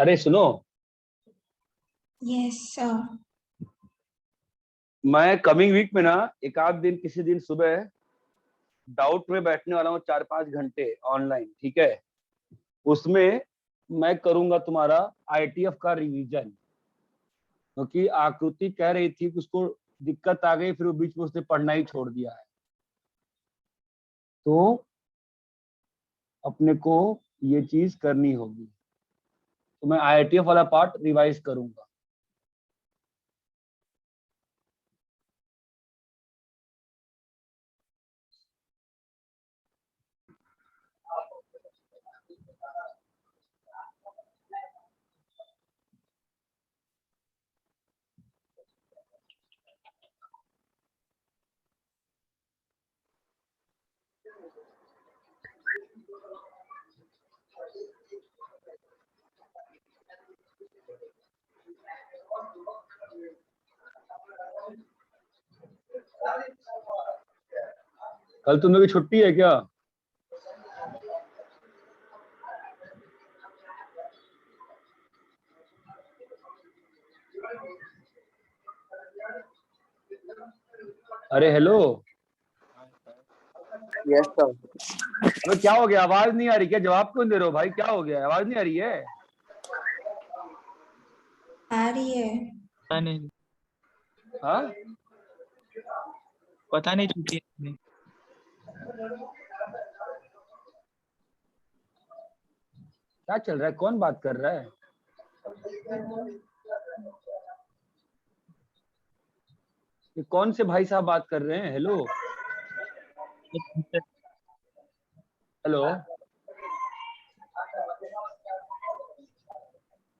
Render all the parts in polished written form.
अरे सुनो, yes sir. मैं कमिंग वीक में ना एक आध दिन किसी दिन सुबह डाउट में बैठने वाला हूँ 4-5 घंटे ऑनलाइन। ठीक है, उसमें मैं करूंगा तुम्हारा आईटीएफ का रिवीजन, क्योंकि आकृति कह रही थी कि उसको दिक्कत आ गई, फिर वो बीच में उसने पढ़ना ही छोड़ दिया है। तो अपने को ये चीज करनी होगी, तो मैं आईटीएफ वाला पार्ट रिवाइज करूंगा। कल तुम लोग की छुट्टी है क्या? अरे हेलो, यस सर। अबे क्या हो गया? आवाज नहीं आ रही क्या? जवाब क्यों दे रहे हो भाई? क्या हो गया? आवाज नहीं आ रही है? आ रही है। पता नहीं, हाँ, पता नहीं छुट्टी है। क्या चल रहा है? कौन बात कर रहा है? ये कौन से भाई साहब बात कर रहे हैं? हेलो हेलो,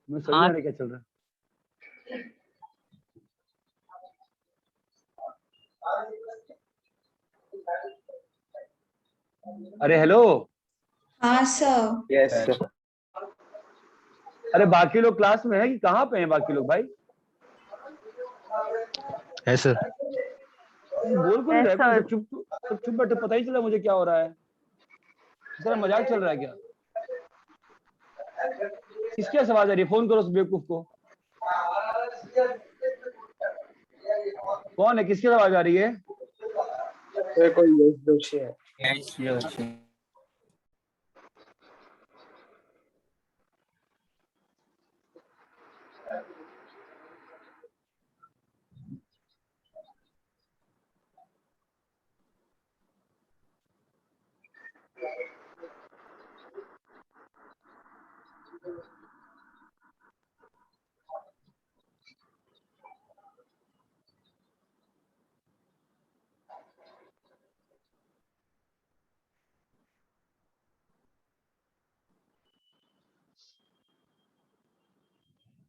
मैं समझ नहीं आ रहा क्या चल रहा है। अरे हेलो, हाँ सर। Yes sir. अरे बाकी लोग क्लास में है कि कहाँ पे हैं बाकी लोग भाई? है सर। बोल क्यों नहीं रहे? सब चुप बैठे, पता ही चला मुझे क्या हो रहा है। सर मजाक चल रहा है क्या? किसकी आवाज आ रही है? फोन करो उस बेवकूफ को। कौन है? किसकी आवाज आ रही है? कोई यस जोशी है।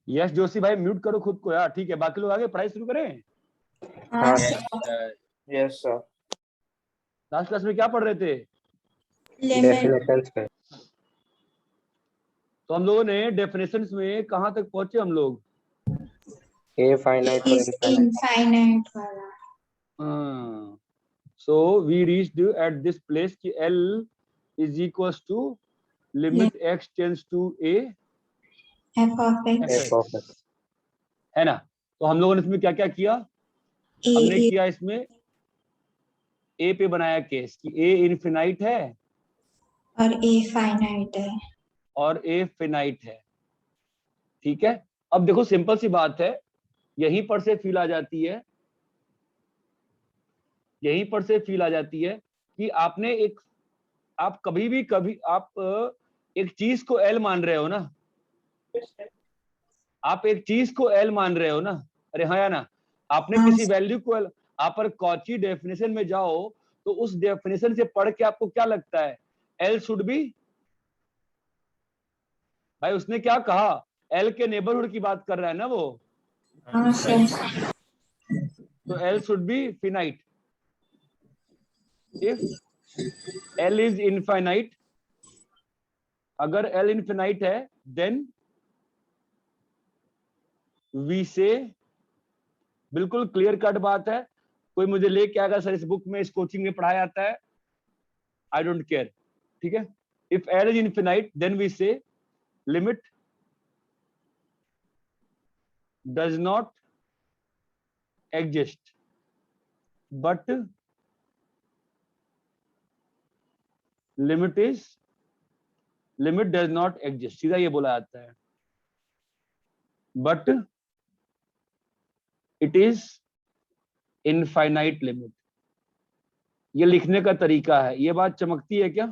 यस जोशी भाई म्यूट करो खुद को यार। ठीक है, बाकी लोग आगे पढ़ाई शुरू करें। हाँ sir. Yes sir. Last class में क्या पढ़ रहे थे? लेमन। डेफिनेशंस पे। तो हम लोगों ने डेफिनेशंस में कहाँ तक पहुंचे हम लोग? ए फाइनाइट और इज इनफाइनाइट। इनफाइनाइट वाला। So we reached at this place कि L is equals to limit x tends to a F of x. F of x. है ना? तो हम लोगों ने इसमें क्या क्या किया? हमने किया इसमें a पे बनाया केस कि a इनफिनाइट है और ए फाइनाइट है। और a फिनाइट है। ठीक है, अब देखो सिंपल सी बात है, यहीं पर से फील आ जाती है, यहीं पर से फील आ जाती है कि आपने एक, आप कभी आप एक चीज को L मान रहे हो ना, आप एक चीज को L मान रहे हो ना। अरे हाँ या ना? आपने हाँ किसी वैल्यू को L, आप पर कॉची डेफिनेशन में जाओ तो उस डेफिनेशन से पढ़ के आपको क्या लगता है? L शुड बी, भाई उसने क्या कहा? L के नेबरहुड की बात कर रहा है ना वो, हाँ सर। तो L should be finite. If L is infinite, अगर L इनफिनाइट है देन वी से, बिल्कुल क्लियर कट बात है। कोई मुझे लेके आएगा सर इस बुक में, इस कोचिंग में पढ़ाया जाता है, आई डोंट केयर। ठीक है, if L is infinite then we say limit does not exist, but limit does not exist. सीधा ये बोला जाता है, but it is infinite limit. ये लिखने का तरीका है। ये बात चमकती है क्या?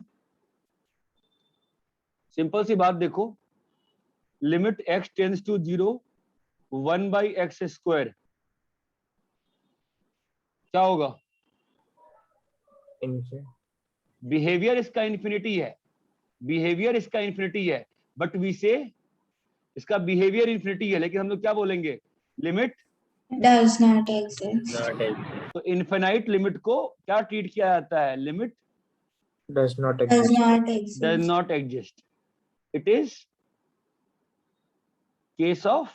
सिंपल सी बात देखो, limit x tends to 0 1/x², क्या होगा? बिहेवियर इसका इन्फिनिटी है, बिहेवियर इसका इन्फिनिटी है, बट वी से इसका बिहेवियर इन्फिनिटी है, लेकिन हम लोग क्या बोलेंगे? Limit does not exist. तो इनफिनाइट लिमिट को क्या ट्रीट किया जाता है? Limit does not Does exist. not exist. does not exist. It is case of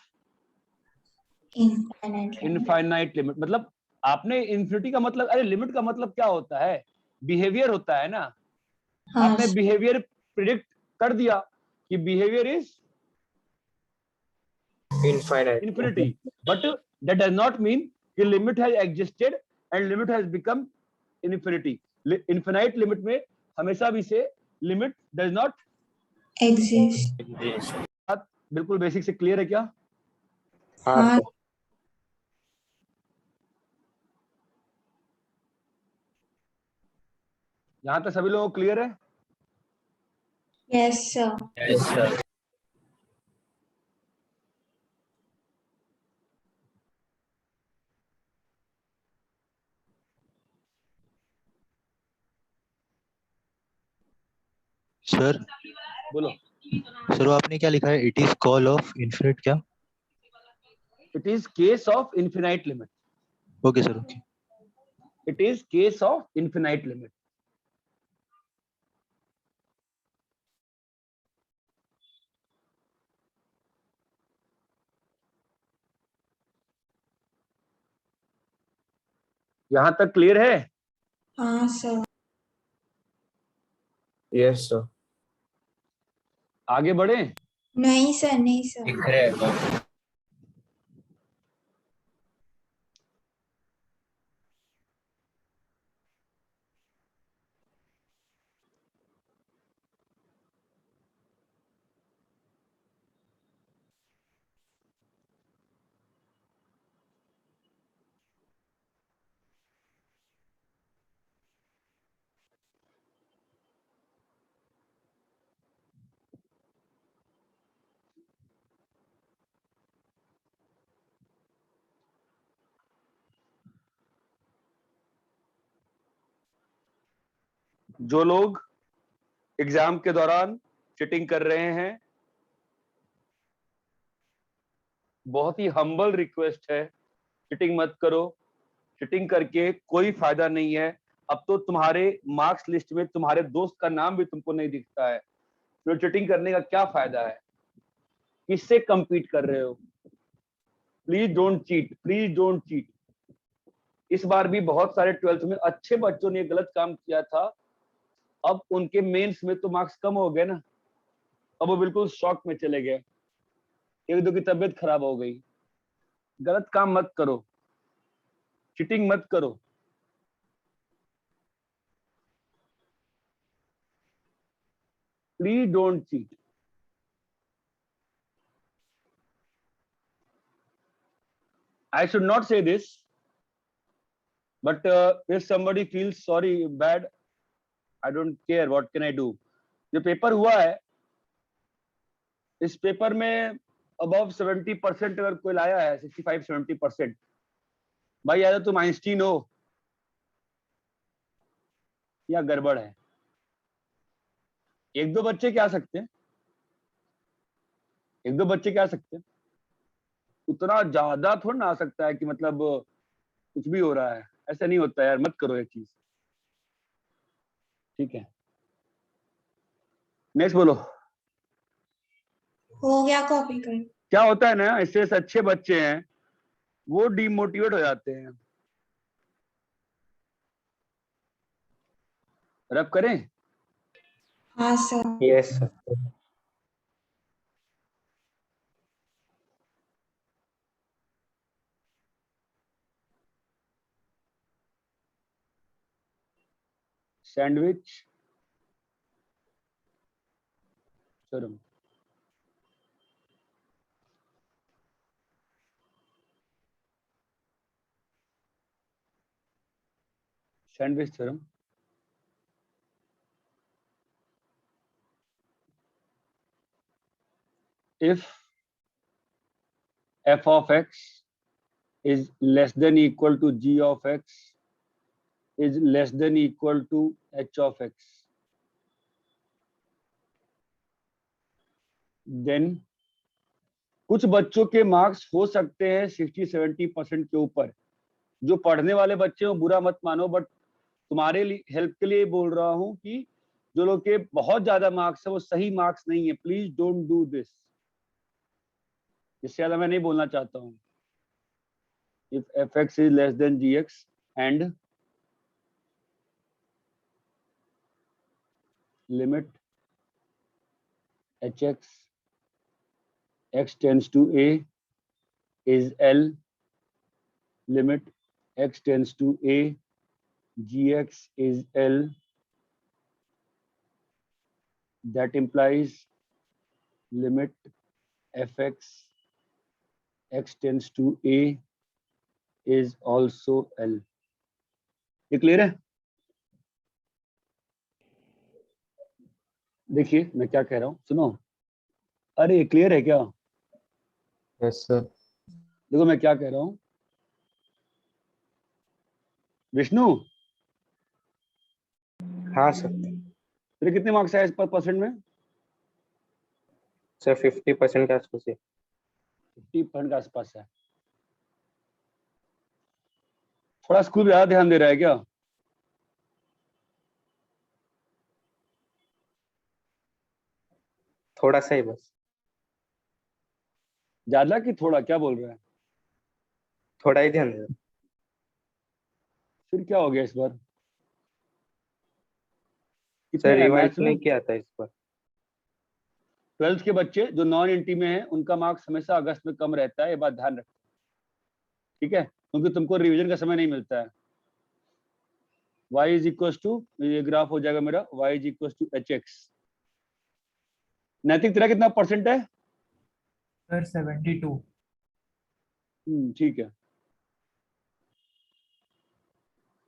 Infinite limit. Infinite limit. मतलब आपने इन्फिनिटी का मतलब, अरे लिमिट का मतलब क्या होता है? बिहेवियर होता है ना। हाँ, आपने बिहेवियर प्रिडिक्ट कर दिया कि behaviour is Infinite. infinity, but that does not mean कि limit has existed and limit has become infinity. Infinite limit में हमेशा भी से लिमिट डज नॉट exist. बिल्कुल बेसिक से क्लियर है क्या? हाँ हाँ, sir. यहां तक सभी लोगों को क्लियर है? yes sir. सर बोलो। सर वो आपने क्या लिखा है? It is call of infinite क्या? It is case of infinite limit. Okay sir, okay. It is case of infinite limit. यहां तक क्लियर है? हाँ sir. Yes sir. आगे बढ़े? नहीं sir, नहीं sir. जो लोग एग्जाम के दौरान चीटिंग कर रहे हैं, बहुत ही हम्बल रिक्वेस्ट है, चीटिंग मत करो। चीटिंग करके कोई फायदा नहीं है। अब तो तुम्हारे मार्क्स लिस्ट में तुम्हारे दोस्त का नाम भी तुमको नहीं दिखता है, तो चीटिंग करने का क्या फायदा है? किससे compete कर रहे हो? Please don't cheat, please don't cheat. इस बार भी बहुत सारे 12th में अच्छे बच्चों ने गलत काम किया था, अब उनके मेंस में तो मार्क्स कम हो गए ना, अब वो बिल्कुल शॉक में चले गए, एक दो की तबीयत खराब हो गई। गलत काम मत करो, चीटिंग मत करो। Please don't cheat. I should not say this, but if somebody feels sorry, bad, I don't care. What can I do? जो पेपर हुआ है, इस पेपर में above 70% अगर कोई लाया है, 65-70%, भाई या तो तुम आइंस्टीन हो या गड़बड़ है। एक दो बच्चे क्या सकते हैं, एक दो बच्चे क्या सकते हैं, उतना ज्यादा थोड़ा ना आ सकता है कि मतलब कुछ भी हो रहा है। ऐसा नहीं होता यार, मत करो ये चीज, ठीक है? नेक्स्ट बोलो। हो गया कॉपी कर. क्या होता है ना, इससे अच्छे बच्चे हैं वो डिमोटिवेट हो जाते हैं। रब करें? हाँ sir. Yes sir. Sandwich theorem. Sandwich theorem. If f of x is less than equal to g of x is less than equal to h of x, then कुछ बच्चों के मार्क्स हो सकते हैं 60-70% के ऊपर। जो पढ़ने वाले बच्चे हो बुरा मत मानो, बट तुम्हारे लिए हेल्प के लिए बोल रहा हूं कि जो लोग के बहुत ज्यादा मार्क्स है वो सही मार्क्स नहीं है। Please don't do this. इससे ज्यादा मैं नहीं बोलना चाहता हूँ। If fx is less than gx and limit hx x tends to a is L, limit x tends to a gx is L, that implies limit fx x tends to a is also L। ये clear है? देखिए मैं क्या कह रहा हूँ, सुनो। अरे ये क्लियर है क्या? Yes, sir. देखो मैं क्या कह रहा हूँ। विष्णु हाँ सर। तेरे कितने मार्क्स आए इस परसेंट में? सर 50% के आसपास है। 50% के आसपास है। थोड़ा स्कूल ज्यादा ध्यान दे रहा है क्या? थोड़ा सा ही बस। ज्यादा कि थोड़ा, क्या बोल रहा है? थोड़ा ही ध्यान दे। फिर क्या हो गया इस बार? सर कितने रिवाइज मैथ्स में? नहीं किया था इस पर। 12th के बच्चे जो नॉन इंटी में हैं उनका मार्क्स हमेशा अगस्त में कम रहता है, ये बात ध्यान रखना, ठीक है? क्योंकि तुमको रिवीजन का समय नहीं मिलता है। y इज इक्वल टू, ये ग्राफ हो जाएगा मेरा, y is equal to hx। Naitik तेरा कितना परसेंट है? सर 72। ठीक है।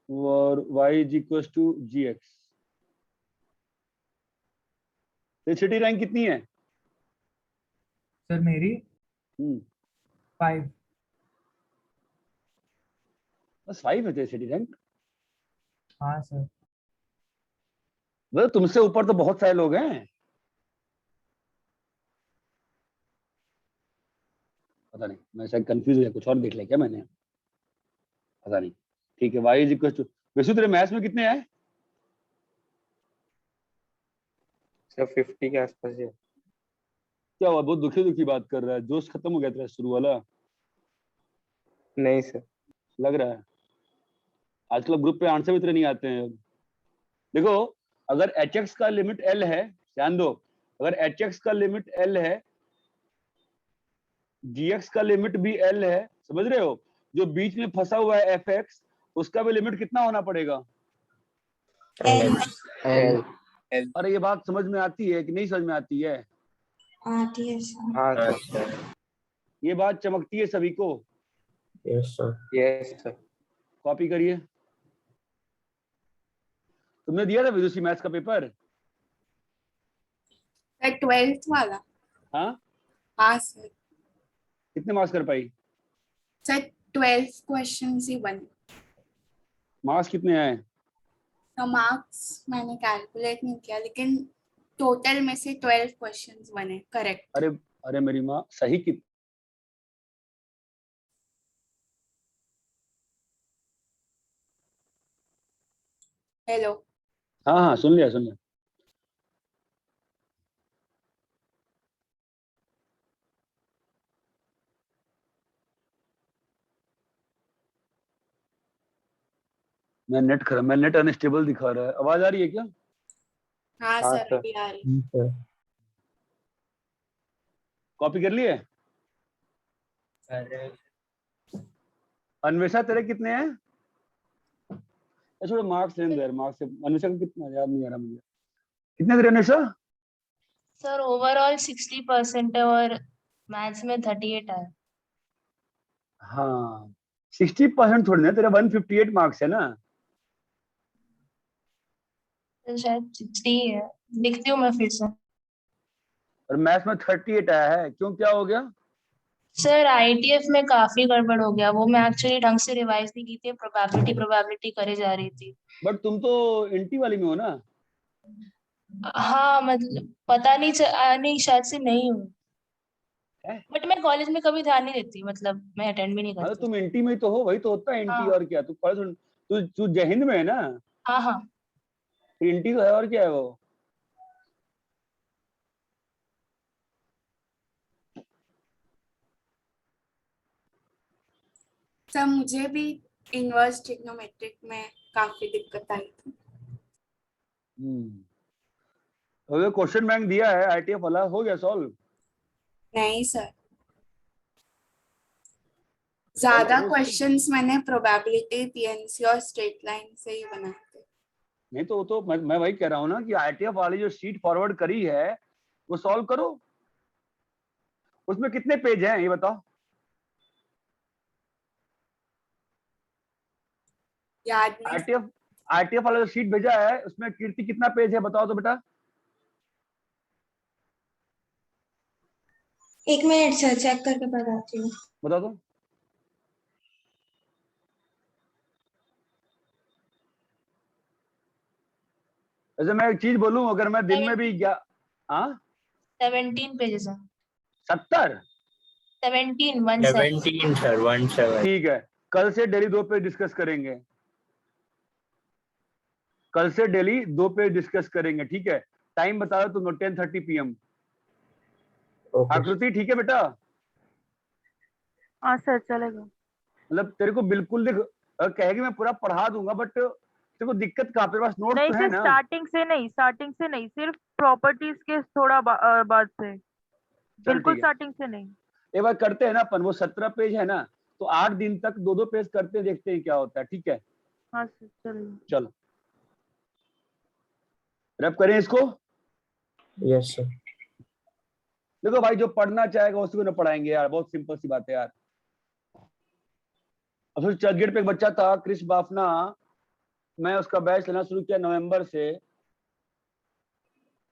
और y is equal to gx। City rank कितनी है? सर मेरी 5। बस 5 है तेरी सिटी रैंक? हाँ सर। वो तुमसे ऊपर तो बहुत सारे लोग हैं। पता नहीं, मैं शायद कंफ्यूज हो गया, कुछ और देख लिया क्या मैंने, पता नहीं। ठीक है, y इज इक्वल टू, वैसे तेरे मैथ्स में कितने आए? सर 50 के आसपास है। क्या हुआ, बहुत दुखी दुखी बात कर रहा है? जोश खत्म हो गया तेरा शुरू वाला? नहीं सर। लग रहा है आजकल ग्रुप पे आंसर भी इतने नहीं आते हैं। देखो, अगर hx का लिमिट l है, ध्यान दो, अगर hx का लिमिट l है, gx का लिमिट भी l है, समझ रहे हो? जो बीच में फंसा हुआ है fx, उसका भी लिमिट कितना होना पड़ेगा? L L। अरे ये बात समझ में आती है कि नहीं समझ में आती है? आती है सर। हाँ सर। ये बात चमकती है सभी को? Yes sir. Yes sir. Copy करिए। तुमने दिया था विदुषी मैथ्स का पेपर? सर 12th वाला। हाँ, हाँ सर। कितने मार्क्स कर पाई? सर 12 क्वेश्चन ही बने। मार्क्स कितने आए? तो मार्क्स मैंने कैलकुलेट नहीं किया, लेकिन टोटल में से 12 क्वेश्चंस बने करेक्ट। अरे अरे मेरी माँ, सही की। हेलो। हाँ हाँ, सुन लिया सुन लिया। मैं नेट अनस्टेबल दिखा रहा है। आवाज आ रही है क्या? हाँ हाँ सर सर। अभी आ रही। सर कॉपी कर लिए? अन्वेषा तेरे कितने हैं? छोड़ो मार्क्स लेने दो यार, मार्क्स से अनुषा का कितना याद नहीं आ रहा मुझे, कितने दे अनुषा? सर ओवरऑल 60% है और मैथ्स में 38 है। हाँ 60% थोड़ी ना, तेरा 158 मार्क्स है ना। तो शायद 60 है, लिखती हूँ मैं फिर से। और मैथ्स में 38 आया है, क्यों क्या हो गया? सर आईटीएफ में काफी गड़बड़ हो गया, वो मैं एक्चुअली ढंग से रिवाइज नहीं की थी, प्रोबेबिलिटी करे जा रही थी। बट तुम तो इंटी वाली में हो ना। हाँ मतलब पता नहीं नहीं शायद से नहीं हूँ, बट मैं कॉलेज में कभी ध्यान नहीं देती, मतलब मैं अटेंड भी नहीं हाँ तो करती। तुम इंटी में ही तो हो, वही तो होता है इंटी, हाँ और क्या तू पढ़ तू जय हिंद में है ना, हाँ हाँ। इंटी तो है और क्या है वो। सर मुझे भी इनवर्स ट्रिग्नोमेट्रिक में काफी दिक्कत आई थी। तो क्वेश्चन बैंक दिया है आईटीएफ वाला, हो गया सॉल्व? नहीं सर, ज्यादा क्वेश्चंस मैंने प्रोबेबिलिटी, पीएनसी और स्ट्रेट लाइन से ही बनाए थे। नहीं तो मैं वही कह रहा हूँ ना कि आईटीएफ वाली जो शीट फॉरवर्ड करी है वो सॉल्व करो। उसमें कितने पेज हैं ये बताओ? याद नहीं। आईटीएफ वाला जो शीट भेजा है उसमें कीर्ति कितना पेज है बताओ तो बेटा। 1 मिनट सर, चेक करके बताती हूँ। बता दो। वैसे मैं एक चीज बोलूं, अगर मैं दिन में भी 17 पेजेस है। 70? 17 सर 17। ठीक है, कल से डेली 2 पेज डिस्कस करेंगे, कल से डेली 2 पेज डिस्कस करेंगे, ठीक है। टाइम बता दो तुम 10:30 PM। आकृति ठीक है बेटा? हाँ सर चलेगा। मतलब तेरे को बिल्कुल देख कहेगी मैं पूरा पढ़ा दूंगा, बट तेरे को दिक्कत कहाँ पे, पास नोट नहीं तो है सर, ना? स्टार्टिंग से नहीं, सिर्फ प्रॉपर्टीज के थोड़ा बाद से, बिल्कुल ठीक है, स्टार्टिंग से नहीं। एक बार करते हैं ना अपन, वो 17 पेज है ना, तो 8 दिन तक 2-2 पेज करते हैं, देखते हैं क्या होता है, ठीक है। हाँ सर चलेगा। चलो रैप करें इसको। Yes sir. देखो भाई, जो पढ़ना चाहेगा उसको ना पढ़ाएंगे यार, बहुत सिंपल सी बात है यार। अब फिर चर्चगेट पे एक बच्चा था क्रिश बाफना, मैं उसका बैच लेना शुरू किया नवंबर से,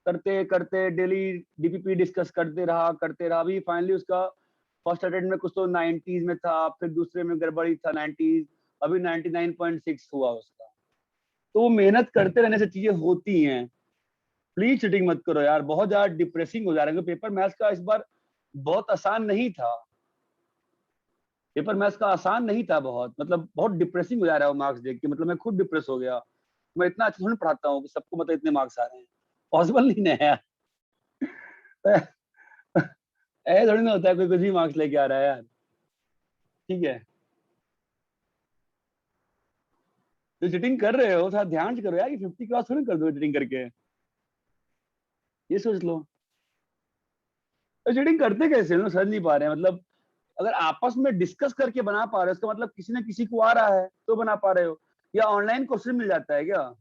करते करते डेली डीपीपी डिस्कस करते रहा। अभी फाइनली उसका फर्स्ट अटेम्प्ट में कुछ तो 90s में था, फिर दूसरे में गड़बड़ी था 90s, अभी 99.6 हुआ उसका। तो वो मेहनत करते रहने से चीजें होती हैं। प्लीज चीटिंग मत करो यार, बहुत ज्यादा डिप्रेसिंग हो जा रहा है। पेपर मैथ्स का इस बार बहुत आसान नहीं था, पेपर मैथ्स का आसान नहीं था बहुत, मतलब बहुत डिप्रेसिंग हो जा रहा है वो मार्क्स देख के, मतलब मैं खुद डिप्रेस हो गया। मैं इतना अच्छा थोड़ी पढ़ाता हूँ कि सबको मतलब इतने मार्क्स आ रहे हैं, पॉसिबल नहीं है यार। ऐसा थोड़ी ना होता है कोई कुछ भी मार्क्स लेके आ रहा है यार, ठीक है। तो चीटिंग कर रहे हो थोड़ा ध्यान से करो यार, कि 50 क्रॉस थोड़ी कर दो चीटिंग करके, ये सोच लो। तो चीटिंग करते कैसे हो समझ नहीं पा रहे हैं, मतलब अगर आपस में डिस्कस करके बना पा रहे हो इसका मतलब किसी न किसी को आ रहा है तो बना पा रहे हो, या ऑनलाइन क्वेश्चन मिल जाता है क्या?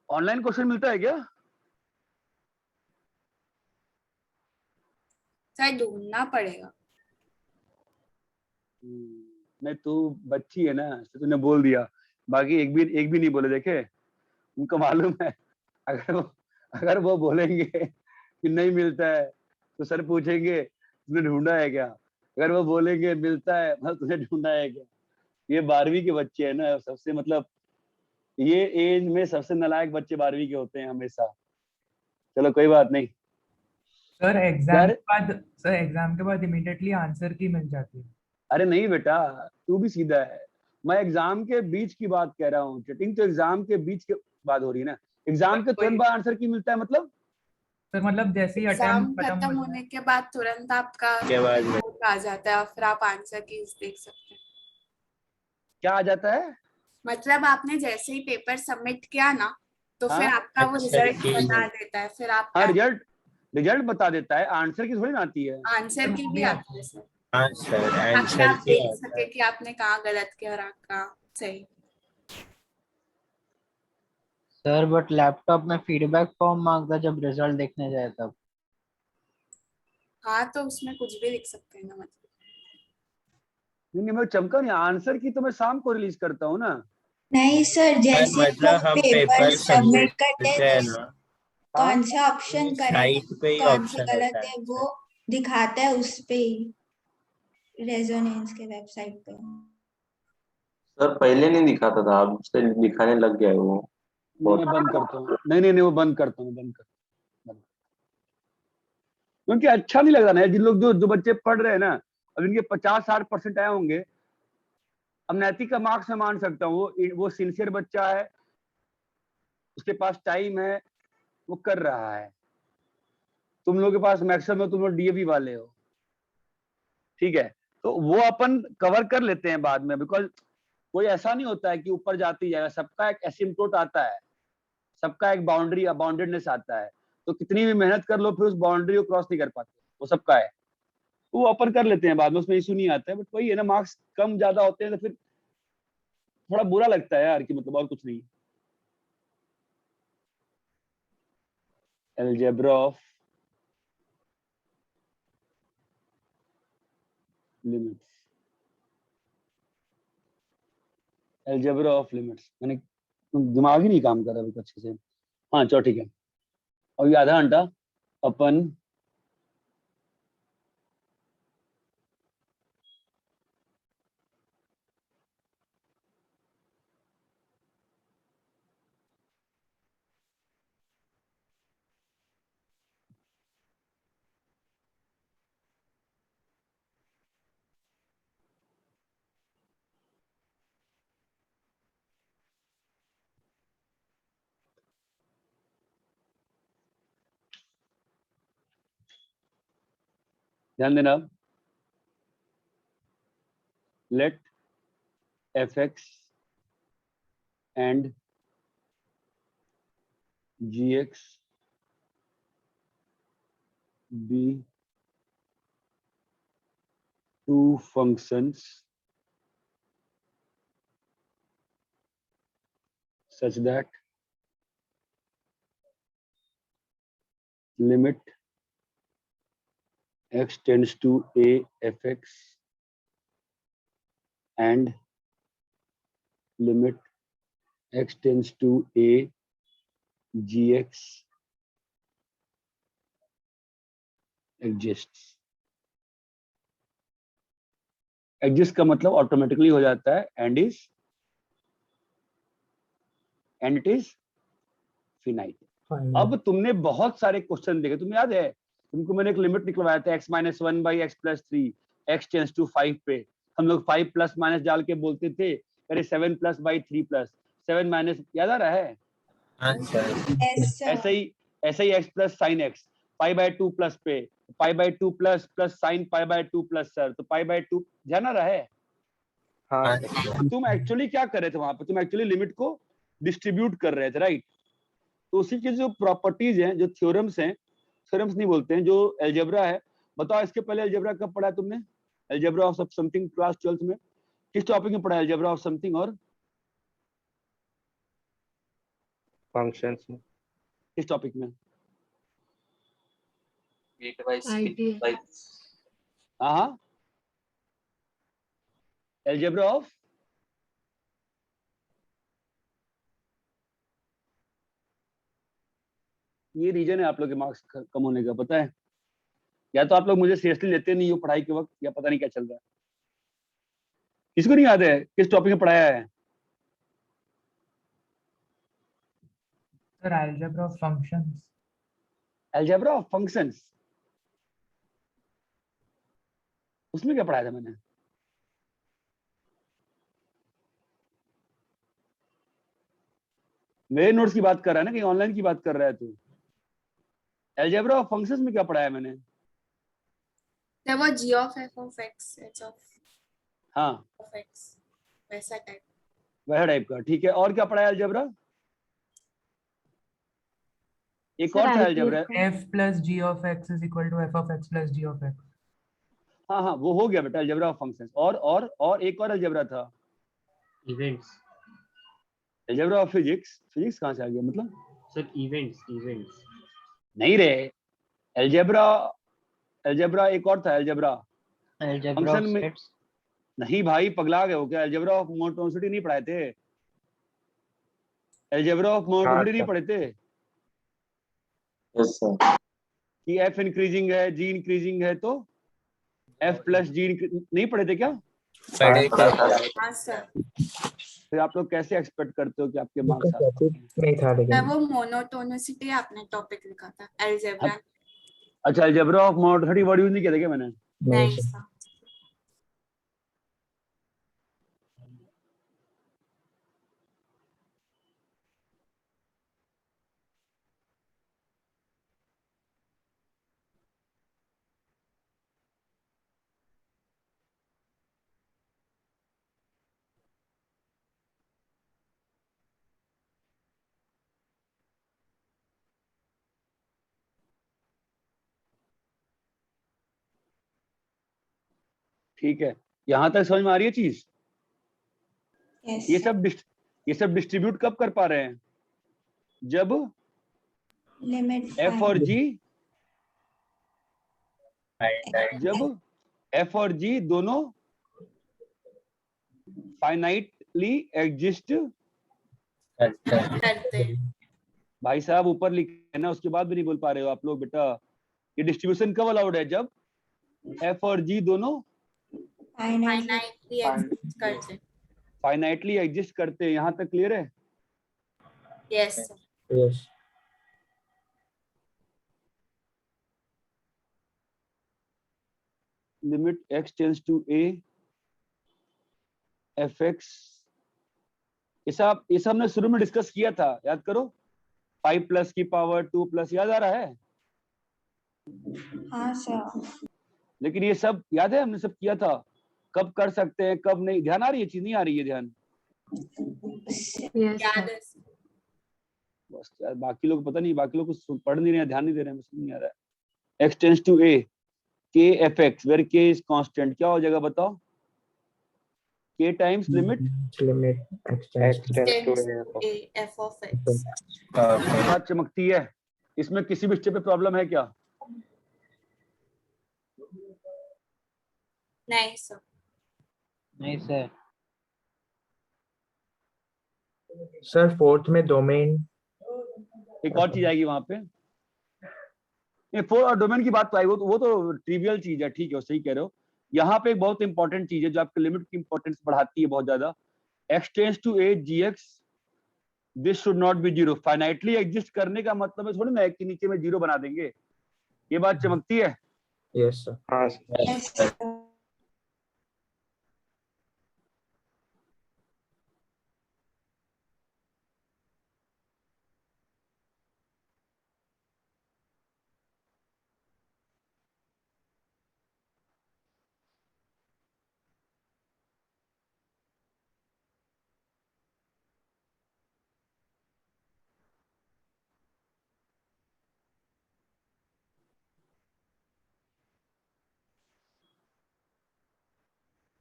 ऑनलाइन क्वेश्चन मिलता है क्या? सर ढूंढना पड़ेगा। नहीं तू बच्ची है ना, तो तूने बोल दिया, बाकी एक भी नहीं बोले, देखे उनको मालूम है। अगर वो बोलेंगे कि नहीं मिलता है तो सर पूछेंगे तूने ढूंढा है क्या, अगर वो बोलेंगे मिलता है मतलब तूने ढूंढा है क्या। ये 12वीं के बच्चे हैं ना, सबसे मतलब ये एज में सबसे नालायक बच्चे 12वीं के होते हैं हमेशा। चलो कोई बात नहीं सर यार। एग्जाम के बाद इमीडिएटली आंसर की मिल जाती है। अरे नहीं बेटा, तू भी सीधा है, मैं एग्जाम के बीच की बात कह रहा हूँ, चीटिंग तो एग्जाम के बीच के बाद हो रही है ना, एग्जाम के तुरंत बाद आंसर की मिलता है मतलब। सर मतलब जैसे ही एग्जाम अटेम्प्ट खत्म खत्म हो होने के बाद तुरंत आपका के बाद में रिपोर्ट आ जाता है, फिर आप आंसर कीज देख सकते हैं। क्या आ जाता है? मतलब आपने जैसे ही पेपर सबमिट किया ना, तो हाँ? फिर आपका वो अच्छा, रिजल्ट ठीक है। बता देता है, फिर आप हाँ रिजल्ट बता देता है, आंसर की थोड़ी ना आती है। आंसर की भी आती है सर। हाँ सर, ताकि आंसर आप की देख आता सके है। कि आपने कहाँ गलत किया और आप कहाँ सही। सर बट लैपटॉप में फीडबैक फॉर्म मांगता जब रिजल्ट देखने जाए तब। हाँ तो उसमें कुछ भी लिख सकते हैं ना, मतलब नहीं मैं चमका नहीं, आंसर की तो मैं शाम को रिलीज करता हूँ ना। नहीं सर, सर जैसे वो मतलब हम पेपर पेपर सबमिट सबमिट करते हैं करते हैं तो ना, हाँ कौन सा ऑप्शन करेक्ट साइट पे ही कौन सा ऑप्शन गलत होता है है सर। वो दिखाता है उस पे ही, रेजोनेंस के वेबसाइट पे। सर पहले नहीं दिखाता था, अब से दिखाने लग गया है वो। नहीं मैं बंद करता हूँ, नहीं वो बंद करता हूँ, बंद करता हूँ। क्योंकि अच्छा नहीं लग रहा ना, जिन लोग जो जो बच्चे पढ़ रहे हैं ना, अब इनके 50-60% आए होंगे। अब नैतिक का मार्क्स मैं मान सकता हूँ, वो सिंसियर बच्चा है, उसके पास टाइम है, वो कर रहा है। तुम लोग के पास मैक्सिमम तुम लोग डीएवी वाले हो, ठीक है, तो वो अपन कवर कर लेते हैं बाद में, बिकॉज कोई ऐसा नहीं होता है कि ऊपर जाती जाएगा, सबका एक एसिम्प्टोट आता है, सबका एक बाउंड्री बाउंडेडनेस आता है। तो कितनी भी मेहनत कर लो फिर उस बाउंड्री को क्रॉस नहीं कर पाते, वो सबका है। तो वो अपन कर लेते हैं बाद में, उसमें इशू नहीं आता है। बट वही है ना, मार्क्स कम ज्यादा होते हैं तो फिर थोड़ा बुरा लगता है यार, कि मतलब और कुछ नहीं। Algebra of limits, algebra of limits, मैंने दिमाग ही नहीं काम कर रहा अभी अच्छे से। हाँ चलो ठीक है, अभी आधा घंटा अपन ध्यान देना। Let f x and g x be two functions such that limit x tends to a fx and limit x tends to a gx exists। Exist का मतलब ऑटोमेटिकली हो जाता है एंड इट इज फिनाइट। अब तुमने बहुत सारे question देखे, तुम्हें याद है, तुमको मैंने एक लिमिट निकलवाया था x-1/x+3 x टेंड्स टू 5 पे। हम लोग 5 प्लस माइनस डाल के बोलते थे अरे 7+/3+, 7 माइनस, याद आ रहा है? हाँ सर। Yes sir. ऐसे ही x plus sine x, π/2 plus पे, π/2 plus plus sine π/2 plus sir, तो π/2 ध्यान आ रहा है? हाँ तो तुम एक्चुअली क्या कर रहे थे वहां पे, तुम एक्चुअली लिमिट को डिस्ट्रीब्यूट कर रहे थे, राइट? तो उसी की जो प्रॉपर्टीज हैं, जो थ्योरम्स हैं, थ्योरम्स नहीं बोलते हैं, जो अलजेब्रा है। बताओ इसके पहले अलजेब्रा कब पढ़ा तुमने? Algebra of something class 12th में किस टॉपिक में पढ़ा है अलजेब्रा ऑफ समथिंग? और फंक्शंस में। किस टॉपिक में? हाँ अलजेब्रा ऑफ, ये रीजन है आप लोग के मार्क्स कम होने का, पता है? या तो आप लोग मुझे सीरियसली लेते नहीं हो पढ़ाई के वक्त, या पता नहीं क्या चल रहा है। किसको नहीं याद है किस टॉपिक में पढ़ाया है? Sir algebra of functions. Algebra of functions, उसमें क्या पढ़ाया था मैंने? मेरे नोट्स की बात कर रहा है ना, कहीं ऑनलाइन की बात कर रहा है तू? अलजेब्रा ऑफ फंक्शंस में क्या पढ़ाया मैंने? there was g of f of x h हाँ of x, वैसा टाइप। वह टाइप का, ठीक है। और क्या पढ़ाया अलजेब्रा? एक और था algebra. f plus g of x is equal to f of x plus g of x। हाँ हाँ वो हो गया बेटा, अलजेब्रा ऑफ फंक्शंस। और एक और अलजेब्रा था, events. Algebra of physics. Physics कहाँ से आ गया मतलब? Sir events. नहीं रे, अलजेब्रा, अलजेब्रा एक और था, अलजेब्रा अलजेब्रा फंक्शन ऑफ में। सेट्स। नहीं भाई पगला गए हो क्या? अलजेब्रा ऑफ मोनोटोनिसिटी नहीं पढ़ाए थे? अलजेब्रा ऑफ मोनोटोनिसिटी नहीं पढ़े थे यस सर। कि एफ इंक्रीजिंग है, जी इंक्रीजिंग है तो एफ प्लस जी नहीं पढ़े थे क्या? हाँ सर। फिर आप लोग कैसे एक्सपेक्ट करते हो कि आपके मार्क्स नहीं था मैं लेकिन वो मोनोटोनिसिटी आपने टॉपिक लिखा था, अलजेब्रा। अच्छा, algebra of monotonicity word use नहीं किया था क्या मैंने? नहीं सर। ठीक है, यहाँ तक समझ में आ रही है चीज? Yes. ये सब डिस्ट्रीब्यूट कब कर पा रहे हैं? जब Limit एफ और जी, five. जब एफ और जी दोनों फाइनाइटली एग्जिस्ट करते हैं। भाई साहब ऊपर लिखे है ना, उसके बाद भी नहीं बोल पा रहे हो आप लोग बेटा। ये डिस्ट्रीब्यूशन कब अलाउड है? जब एफ और जी दोनों फाइनाइटली एग्जिस्ट करते हैं। फाइनाइटली एग्जिस्ट करते हैं। यहाँ तक क्लियर है? Yes sir. Yes limit x tends to a fx, ये सब हमने शुरू में डिस्कस किया था, याद करो। 5 प्लस की पावर 2 प्लस, याद आ रहा है? हाँ सर। लेकिन ये सब याद है हमने सब किया था, कब कर सकते हैं कब नहीं। ध्यान आ रही है चीज? नहीं आ रही है ध्यान? याद है सर। बस यार, बाकी लोग पता नहीं, बाकी लोग कुछ पढ़ नहीं रहे हैं, ध्यान नहीं दे रहे हैं, मुझे नहीं आ रहा है। x tends to a k fx where k is constant, क्या हो जाएगा बताओ? k times limit f of x. बात चमकती है। इसमें किसी भी स्टेप पे प्रॉब्लम है क्या? नहीं सर। नहीं सर। सर फोर्थ में डोमेन। एक और चीज आएगी वहां पे, ये फोर और डोमेन की बात तो आई, वो तो ट्रिवियल चीज है, ठीक है, सही कह रहे हो। यहाँ पे एक बहुत इंपॉर्टेंट चीज है जो आपके लिमिट की इंपॉर्टेंस बढ़ाती है बहुत ज्यादा। x tends to a gx this should not be zero. Finitely exist करने का मतलब है थोड़ी ना एक के नीचे में जीरो बना देंगे। ये बात चमकती है? Yes sir. हाँ Yes, sir.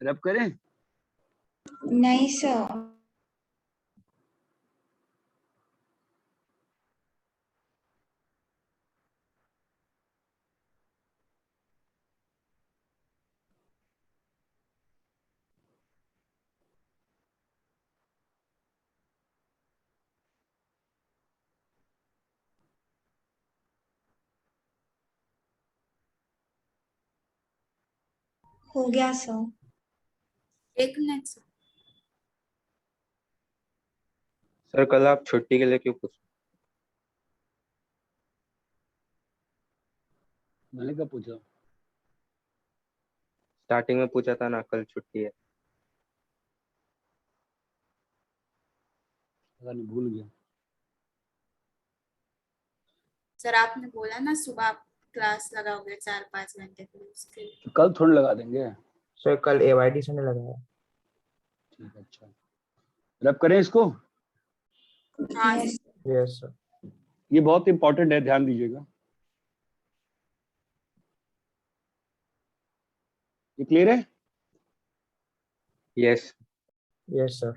रब करें? नहीं सर। हो गया सर। एक मिनट सर। सर कल आप छुट्टी के लिए क्यों पूछ? मैंने कब पूछा? स्टार्टिंग में पूछा था ना, कल छुट्टी है। पता नहीं, भूल गया। सर आपने बोला ना सुबह आप क्लास लगाओगे 4-5 घंटे के लिए, उसके लिए। तो कल थोड़ा लगा देंगे। सर कल AYD से ने लगाया। ठीक है, अच्छा रब करें इसको। हाँ Yes. Yes sir. ये बहुत इंपॉर्टेंट है, ध्यान दीजिएगा। क्लियर है? यस। Yes, sir.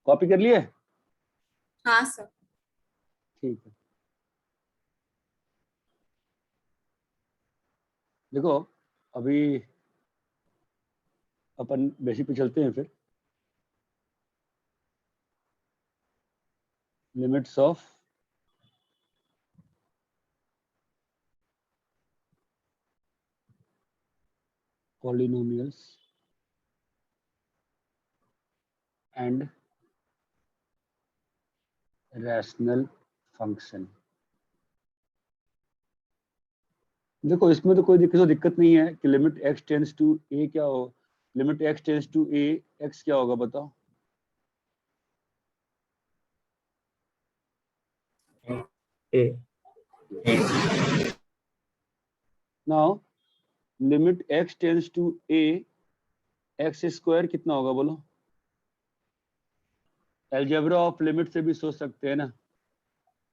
कॉपी कर लिए? हाँ सर। ठीक है। देखो अभी अपन बेसिक पे चलते हैं फिर। Limits of polynomials and rational function. देखो इसमें तो कोई दिक्कत नहीं है कि limit x tends to a क्या हो, limit x tends to a x क्या होगा बताओ? A. Now limit x tends to a x square कितना होगा बोलो? अलजेब्रा ऑफ लिमिट से भी सोच सकते हैं ना।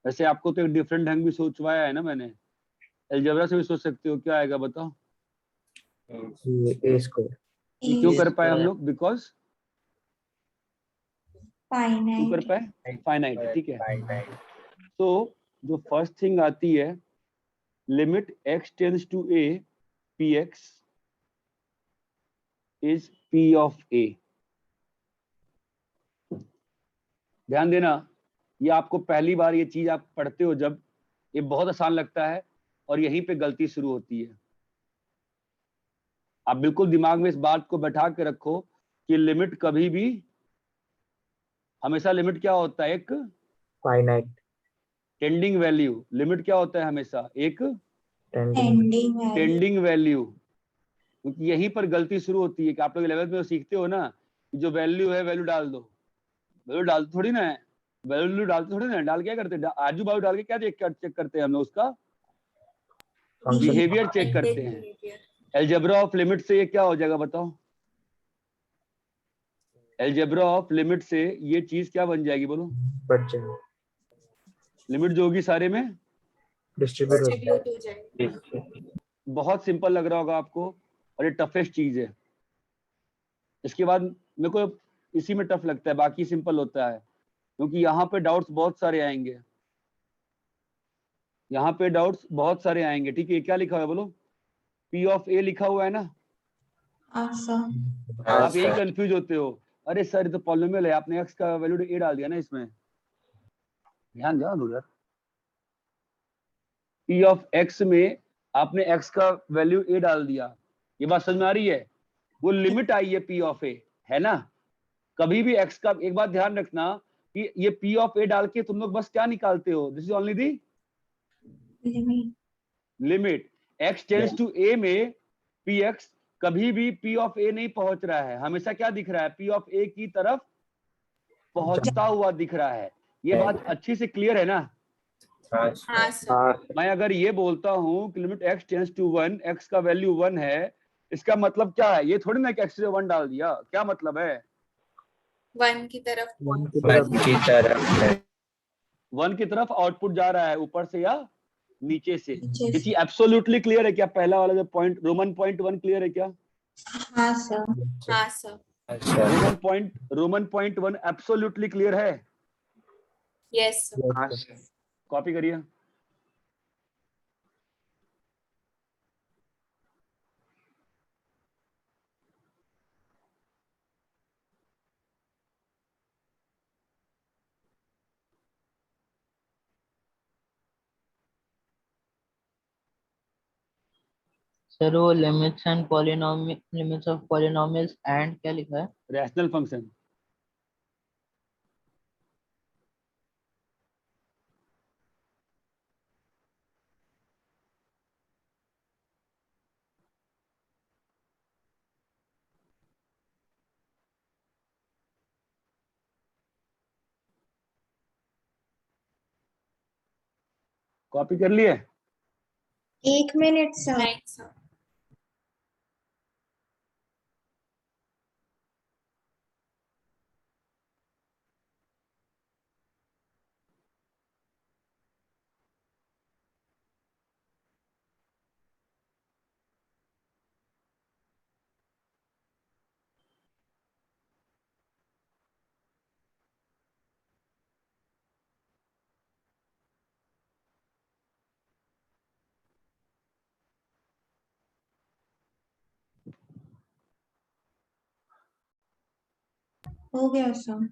वैसे आपको तो एक डिफरेंट ढंग भी सोचवाया है ना मैंने। अलजेब्रा से भी सोच सकते हो, क्या आएगा बताओ? A square. ये क्यों कर पाए हम लोग? बिकॉज क्यों कर फाइनाइट। पाए? फाइनाइट। ठीक है। तो जो फर्स्ट थिंग आती है, limit x tends to a px is p of a। ध्यान देना, ये आपको पहली बार ये चीज आप पढ़ते हो जब, ये बहुत आसान लगता है और यहीं पे गलती शुरू होती है। आप बिल्कुल दिमाग में इस बात को बैठा के रखो कि लिमिट कभी भी, हमेशा लिमिट क्या होता है? एक Finite. Tending value. लिमिट क्या होता है? हमेशा एक Tending. Tending value. क्योंकि यहीं पर गलती शुरू होती है कि आप लोग 11th में सीखते हो ना कि जो वैल्यू है वैल्यू डाल दो। वैल्यू डाल थोड़ी ना है, वैल्यू डालते थोड़ी ना, डाल क्या करते हैं? आजू बाजू डाल के क्या चेक करते हैं हम लोग? उसका Function. बिहेवियर चेक करते हैं। अलजेब्रा ऑफ लिमिट से ये क्या हो जाएगा बताओ? अलजेब्रा ऑफ लिमिट से ये चीज क्या बन जाएगी बोलो? Budget. लिमिट जो होगी सारे में Distribute. डिस्ट्रीब्यूट हो जाएगी। बहुत सिंपल लग रहा होगा आपको और ये टफेस्ट चीज है। इसके बाद मेरे को इसी में टफ लगता है, बाकी सिंपल होता है क्योंकि यहाँ पे डाउट्स बहुत सारे आएंगे। यहाँ पे डाउट्स बहुत सारे आएंगे। ठीक है, क्या लिखा हुआ है बोलो? P ऑफ A लिखा हुआ है ना? आप यही कंफ्यूज होते हो, अरे सर ये तो पॉलिनोमियल है, आपने x का वैल्यू a डाल दिया ना इसमें। ध्यान दो यार, P ऑफ x में आपने x का वैल्यू a डाल दिया, ये बात समझ में आ रही है? वो लिमिट आई है P ऑफ a, है ना? कभी भी x का एक बात ध्यान रखना कि ये P ऑफ a डाल के तुम लोग बस क्या निकालते हो? This is only the limit. x tends to a में px कभी भी P ऑफ a नहीं पहुंच रहा है, हमेशा क्या दिख रहा है? P ऑफ a की तरफ पहुंचता हुआ दिख रहा है। ये बात अच्छी से क्लियर है ना? हाँ सर। मैं अगर ये बोलता हूँ कि limit x tends to 1, x का वैल्यू 1 है, इसका मतलब क्या है? ये थोड़ी ना कि x से 1 डाल दिया, क्या मतलब है? 1 की तरफ। 1 की तरफ आउटपुट जा रहा है, ऊपर से या नीचे से। ये चीज एब्सोल्युटली क्लियर है क्या? पहला वाला जो पॉइंट रोमन पॉइंट 1 क्लियर है क्या? हाँ सर। हाँ sir. Roman point 1 absolutely clear है? Yes sir. कॉपी करिए। सर वो limits and polynomial, limits of polynomials and क्या लिखा है? Rational function. कॉपी कर लिए? 1 मिनट सर। Right, sir. हो गया sir.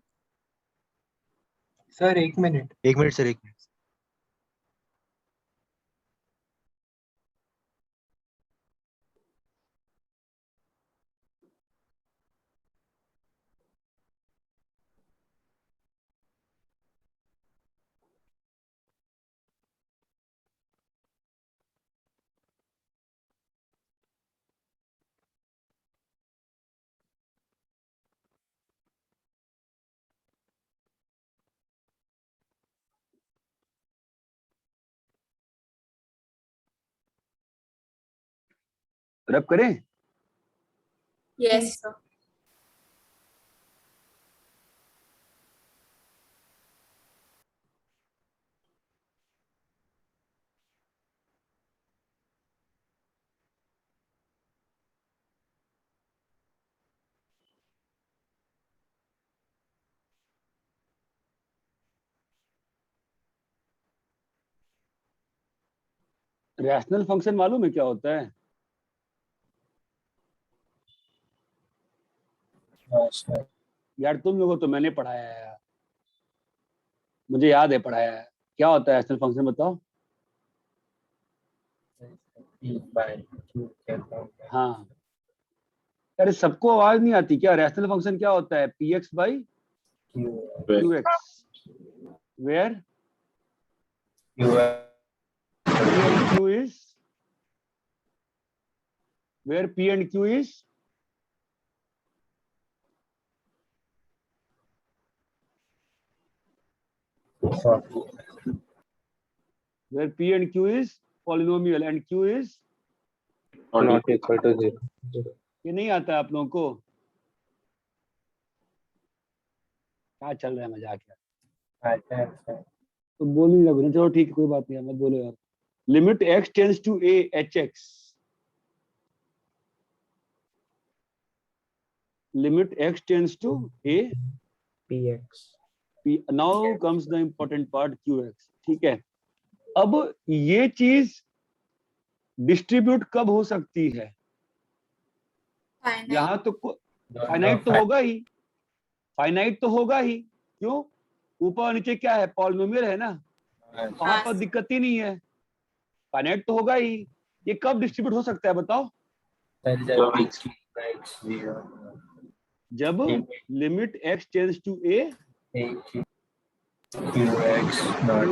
Sir 1 minute. 1 minute sir, 1 minute. रब करें? Yes, sir. रैशनल फंक्शन मालूम है क्या होता है? यार तुम लोगों तो मैंने पढ़ाया है यार, मुझे याद है पढ़ाया है। क्या होता है रैशनल फंक्शन बताओ? हाँ, अरे सबको आवाज नहीं आती क्या? रैशनल फंक्शन क्या होता है? P x by q x, where Q is where P and Q is where P and Q is polynomial and Q is Not equal to 0. ये नहीं आता है आप लोगों को? क्या चल रहा है मजाक यार? तो बोल नहीं लग रहे, चलो ठीक है कोई बात नहीं, मत बोलो यार। Limit x tends to a hx, limit x tends to a px, p, now comes the important part qx। ठीक है, अब ये चीज डिस्ट्रीब्यूट कब हो सकती है? Finite. यहाँ तो फाइनाइट तो होगा ही, फाइनाइट तो होगा ही। क्यों? ऊपर और नीचे क्या है? पॉलिनोमियल है ना, वहां पर दिक्कत ही नहीं है, फाइनाइट तो होगा ही। ये कब डिस्ट्रीब्यूट हो सकता है बताओ? जब limit x tends to a q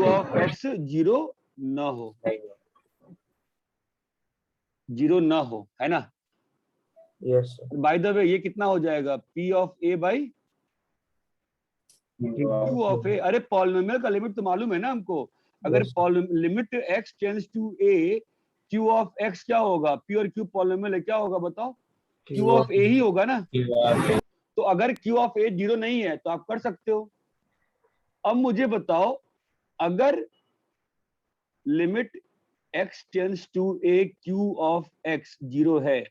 of x zero ना हो, जीरो ना हो, है ना? yes sir, by the way ये कितना हो जाएगा? p of a by q of a। अरे पॉलिनोमियल का लिमिट तो मालूम है ना हमको। अगर yes limit x tends to a q of x क्या होगा? p और q पॉलिनोमियल है, क्या होगा बताओ? q ऑफ a ही होगा ना। तो अगर q ऑफ a जीरो नहीं है तो आप कर सकते हो। अब मुझे बताओ, अगर limit x tends to a q of x zero है,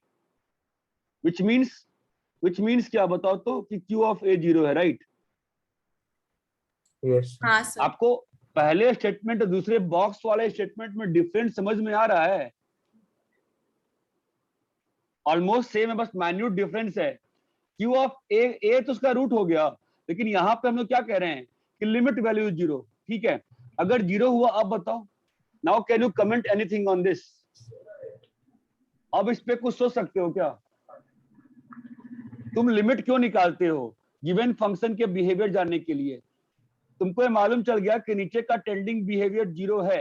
which means क्या बताओ तो कि q ऑफ a जीरो है, राइट? yes sir, हाँ सर। आपको पहले स्टेटमेंट और दूसरे बॉक्स वाले स्टेटमेंट में डिफरेंस समझ में आ रहा है? ऑलमोस्ट सेम है, बस माइन्यूट डिफरेंस है। q ऑफ a तो उसका रूट हो गया, लेकिन यहाँ पे हम लोग क्या कह रहे हैं कि लिमिट वैल्यू जीरो। ठीक है, अगर जीरो हुआ अब बताओ, now can you comment anything on this? अब इस पे कुछ सोच सकते हो क्या? तुम लिमिट क्यों निकालते हो? गिवन फंक्शन के बिहेवियर जानने के लिए। तुमको ये मालूम चल गया कि नीचे का टेंडिंग बिहेवियर जीरो है।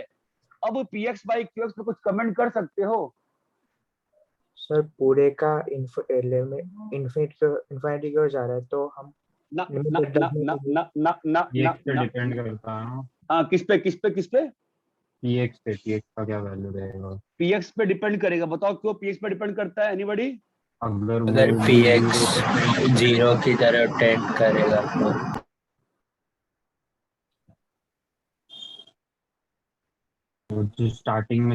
अब px बाई qx पे कुछ कमेंट कर सकते हो? सर पूरे का इन्फिनिटी की ओर जा रहा है तो हम ना ना ना ना ना ना ना ये पे डिपेंड करता है। हाँ, किस पे? px पे px का क्या वैल्यू रहेगा पीएक्स पे डिपेंड करेगा, बताओ क्यों पीएक्स पे डिपेंड करता है? एनीबॉडी? अगर px 0 की तरफ टेंड करेगा तो जो स्टार्टिंग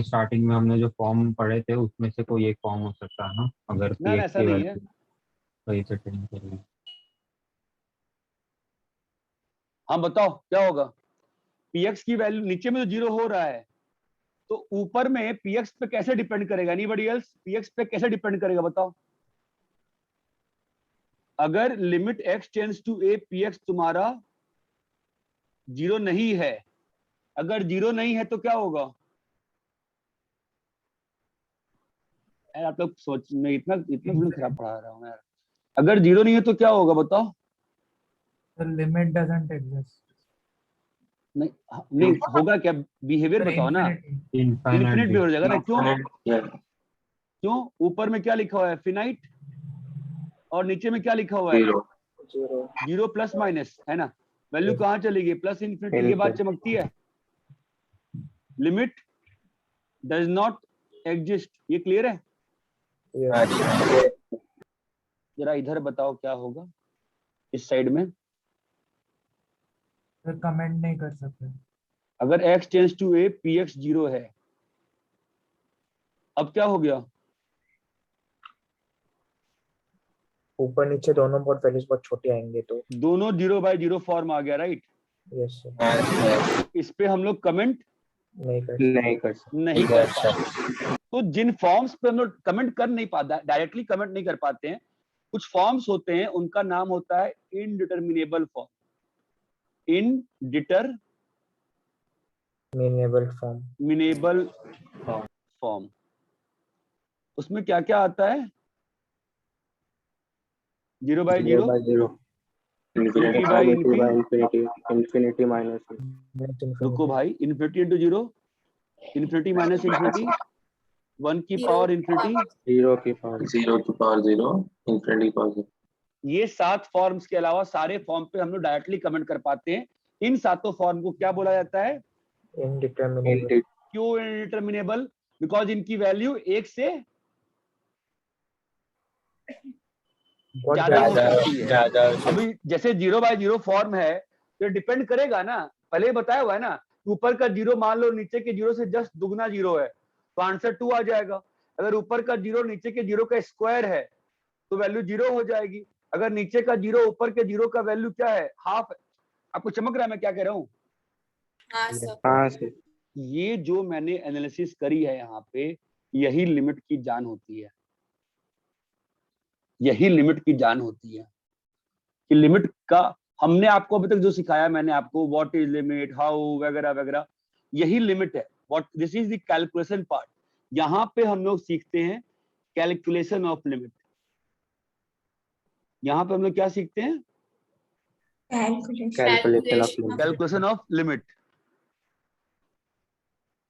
में हमने जो फॉर्म पढ़े थे उसमें से कोई एक फॉर्म हो सकता है ना, अगर ना px ऐसा की नहीं है। वैल्यू सही से टेंड करेगी। हाँ बताओ क्या होगा? पीएक्स की वैल्यू नीचे में तो 0 हो रहा है, तो ऊपर में पीएक्स पे कैसे डिपेंड करेगा? Anybody else? पीएक्स पे कैसे डिपेंड करेगा बताओ? अगर limit x tends to a px तुम्हारा 0 नहीं है, अगर 0 नहीं है तो क्या होगा? यार आप लोग सोच, मैं इतना इतना थोड़ी खराब पढ़ा रहा हूँ यार। अगर 0 नहीं है तो क्या होगा बताओ? The limit doesn't exist. नहीं नहीं होगा क्या? बिहेवियर Sir, बताओ ना। infinity. इन्फिनिट भी हो जाएगा ना? क्यों? Infinite, क्यों? ऊपर में क्या लिखा हुआ है? फिनाइट। और नीचे में क्या लिखा हुआ है? 0. 0 प्लस माइनस, है ना? वैल्यू कहाँ चली गई? Plus infinity. ये बात चमकती है। लिमिट डज नॉट एग्जिस्ट, ये क्लियर है? जरा इधर बताओ क्या होगा इस साइड में? Sir, comment नहीं कर सकते. अगर x tends to a px 0 है, अब क्या हो गया? ऊपर नीचे दोनों बहुत वैल्यूज बहुत छोटी आएंगे तो दोनों 0/0 फॉर्म आ गया, राइट? यस सर इस पे हम लोग कमेंट नहीं कर सकते नहीं कर पाते। तो जिन फॉर्म्स पे हम लोग कमेंट कर नहीं पाते, डायरेक्टली कमेंट नहीं कर पाते हैं, कुछ फॉर्म्स होते हैं, उनका नाम होता है इनडिटर्मिनेबल फॉर्म। मीनेबल फॉर्म। उसमें क्या क्या आता है? 0/0, infinity minus रुको भाई, infinity into 0, infinity minus infinity, 1 की पावर इन्फिनिटी, 0 की पावर 0 की पावर 0, infinity पावर 0. ये 7 फॉर्म्स के अलावा सारे फॉर्म पे हम लोग डायरेक्टली कमेंट कर पाते हैं। इन सातों फॉर्म को क्या बोला जाता है? इनडिटर्मिनेबल। क्यों इनडिटर्मिनेबल? बिकॉज इनकी वैल्यू 1 से ज्यादा हो सकती है। अभी जैसे 0/0 फॉर्म है तो डिपेंड करेगा ना, पहले ही बताया हुआ है ना, ऊपर का 0 मान लो नीचे के 0 से जस्ट दुगना 0 है तो आंसर 2 आ जाएगा। अगर ऊपर का 0 नीचे के 0 का स्क्वायर है तो वैल्यू 0 हो जाएगी। अगर नीचे का 0 ऊपर के 0 का वैल्यू क्या है? हाफ। आपको चमक रहा है मैं क्या कह रहा हूँ? हाँ सर। हाँ सर ये जो मैंने एनालिसिस करी है यहाँ पे, यही लिमिट की जान होती है। यही लिमिट की जान होती है कि लिमिट का हमने आपको अभी तक जो सिखाया, मैंने आपको व्हाट इज लिमिट, हाउ वगैरह वगैरह, यही लिमिट है। What this is the calculation part. यहाँ पे हम लोग सीखते हैं कैलकुलेशन ऑफ लिमिट। यहाँ पे हम लोग क्या सीखते हैं? Calculation of limit.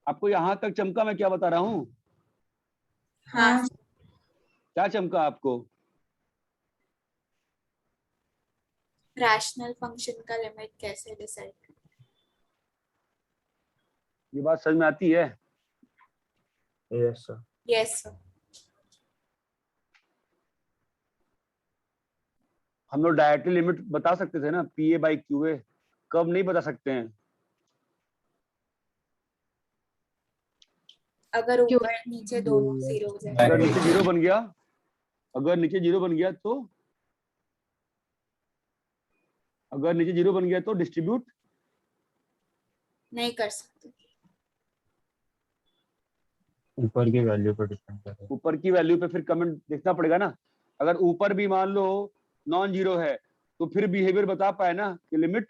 आपको यहाँ तक चमका मैं क्या बता रहा हूँ? हाँ क्या चमका आपको? रैशनल फंक्शन का लिमिट कैसे डिसाइड? ये बात समझ में आती है? Yes sir yes sir. हम लोग डायरेक्टली लिमिट बता सकते थे ना, PA/QA। कब नहीं बता सकते हैं? अगर ऊपर नीचे दोनों 0 हो जाए, अगर नीचे 0 बन गया, अगर नीचे 0 बन गया तो, अगर नीचे 0 बन गया तो डिस्ट्रीब्यूट नहीं कर सकते। ऊपर की वैल्यू पर डिपेंड करेगा। ऊपर की वैल्यू पे फिर कमेंट देखना पड़ेगा ना। अगर ऊपर भी मान लो नॉन जीरो है तो फिर बिहेवियर बता पाए ना कि limit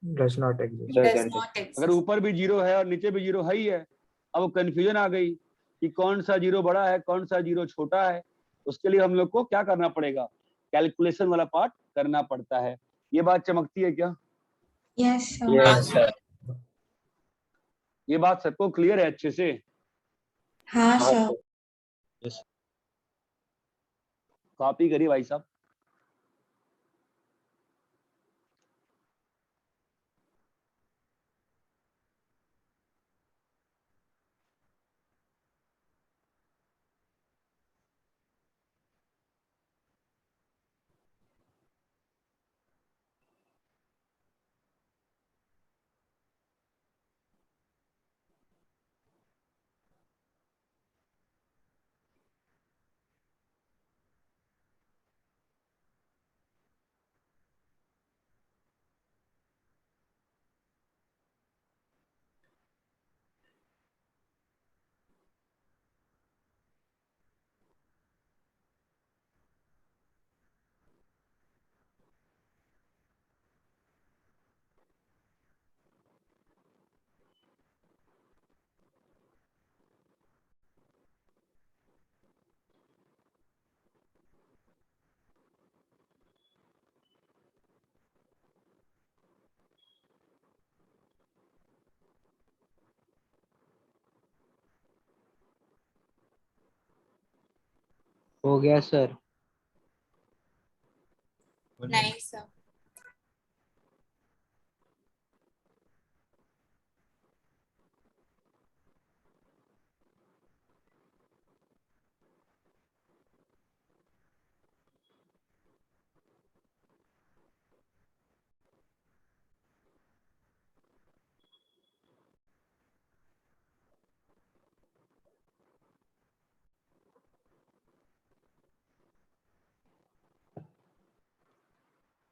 does not exist Does not exist. अगर ऊपर भी 0 है और नीचे भी 0 है ही है। अब कंफ्यूजन आ गई कि कौन सा 0 बड़ा है, कौन सा 0 छोटा है। उसके लिए हम लोग को क्या करना पड़ेगा? कैलकुलेशन वाला पार्ट करना पड़ता है। ये बात चमकती है क्या? यस सर ये बात सबको क्लियर है अच्छे से? हाँ सर कॉपी करिए भाई साहब। हो गया सर। नहीं सर।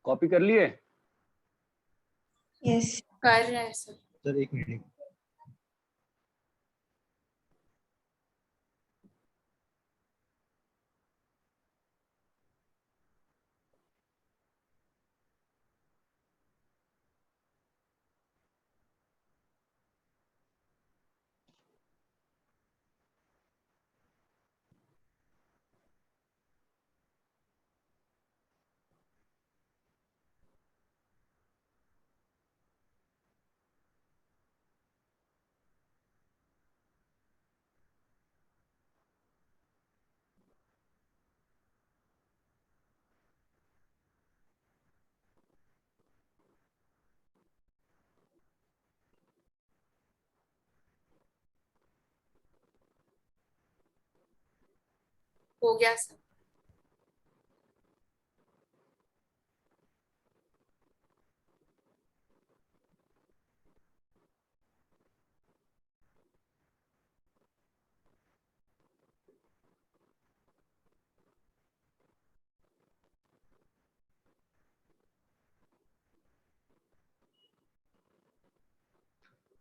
कॉपी कर लिए? यस। कर रहे हैं सर। सर एक मिनट। हो गया सर।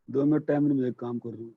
दो मिनट टाइम नहीं, मुझे काम कर रहा हूँ।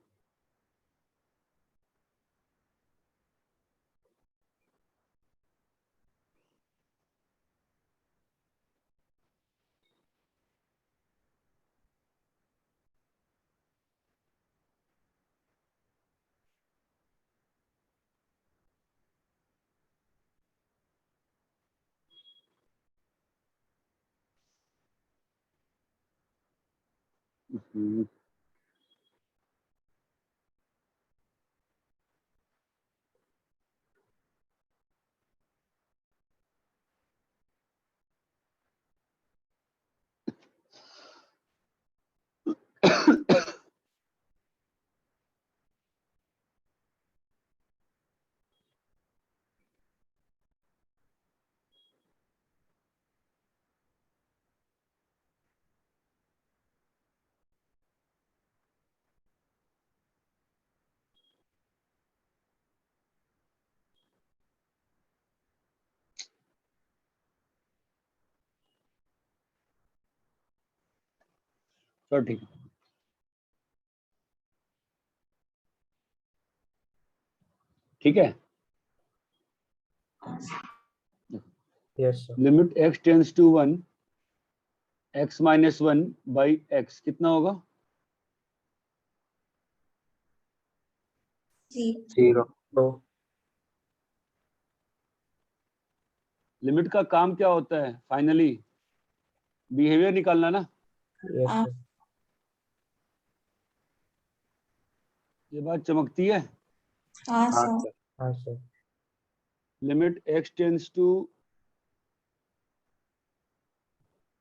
चलो ठीक है। ठीक है। Yes sir. Limit x tends to 1 x minus 1 by x कितना होगा? जी। 0। तो लिमिट का काम क्या होता है? फाइनली बिहेवियर निकालना ना। यस हाँ। सर। ये बात चमकती है। हाँ हाँ सर। सर। हाँ sir. Limit x tends to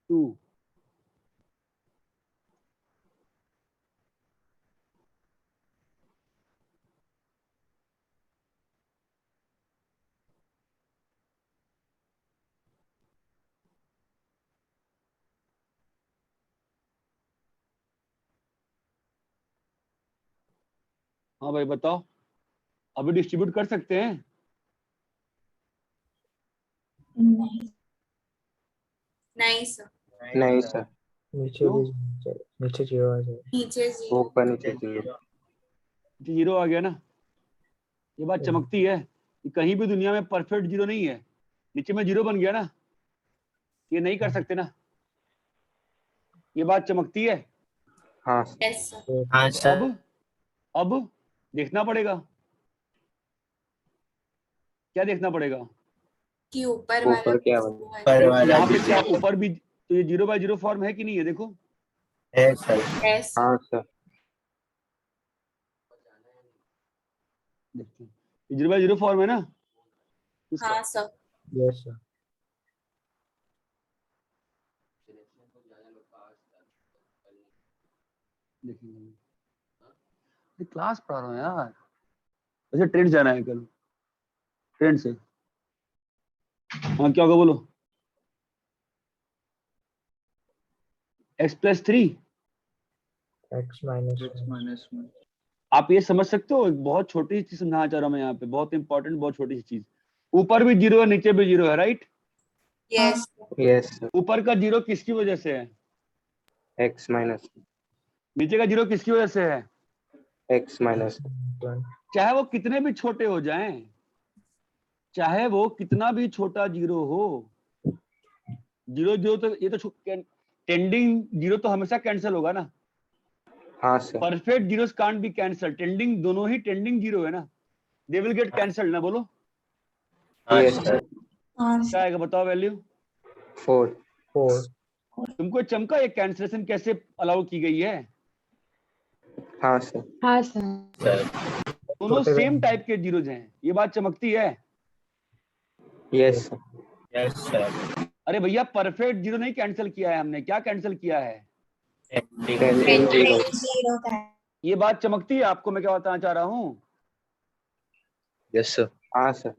2 हाँ भाई बताओ, अभी डिस्ट्रीब्यूट कर सकते हैं? नहीं। नहीं सर। नहीं सर। नीचे भी नीचे 0 आ जाए। नीचे 0। ऊपर नीचे 0। जीरो आ गया ना। ये बात चमकती है कि कहीं भी दुनिया में परफेक्ट जीरो नहीं है। नीचे में जीरो बन गया ना, ये नहीं कर सकते ना। ये बात चमकती है। हाँ यस सर। हाँ सर। अब देखना पड़ेगा। क्या देखना पड़ेगा? कि ऊपर वाला ऊपर क्या zero है। ऊपर वाला यहाँ पे भी क्या ऊपर भी तो ये 0/0 फॉर्म है कि नहीं है? देखो है सर। Yes sir. हाँ सर। देखते हैं, 0/0 फॉर्म है ना। हाँ सर। Yes, sir. देखेंगे क्लास पढ़ा रहा हूँ यार। वैसे ट्रेन जाना है कल, ट्रेन से। हाँ क्या होगा बोलो। x+3 X minus 1. आप ये समझ सकते हो, एक बहुत छोटी चीज समझाना चाह रहा हूँ मैं यहाँ पे, बहुत इंपॉर्टेंट, बहुत छोटी सी चीज। ऊपर भी 0 है, नीचे भी 0 है, राइट? यस। Yes, sir. ऊपर का 0 किसकी वजह से है? X minus नीचे का 0 किसकी वजह से है? X minus 1. चाहे वो कितने भी छोटे हो जाएं, चाहे वो कितना भी छोटा 0 हो, 0 तो ये तो टेंडिंग 0 तो हमेशा कैंसिल होगा ना। हाँ sir. Perfect zeros can't be cancel, tending दोनों ही टेंडिंग 0 है ना, दे विल गेट कैंसल्ड ना। बोलो Yes, sir. हाँ क्या आएगा बताओ वैल्यू। 4. 4. तुमको चमका ये कैंसलेशन कैसे अलाउ की गई है? हाँ सर। हाँ सर। दोनों सेम टाइप के जीरोज हैं, ये बात चमकती है। Yes, sir. Yes, sir. अरे भैया परफेक्ट 0 नहीं कैंसिल किया है हमने, क्या कैंसिल किया है? Tending 0. 0 का ये बात चमकती है आपको, मैं क्या बताना चाह रहा हूँ? Yes, sir. हाँ सर।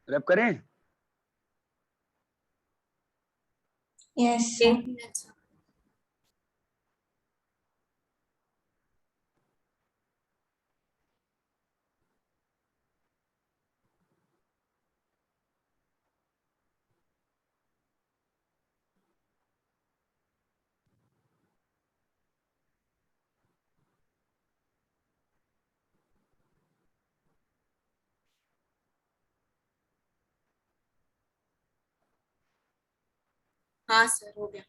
रैप करें? Yes 8 minutes. हाँ सर हो गया।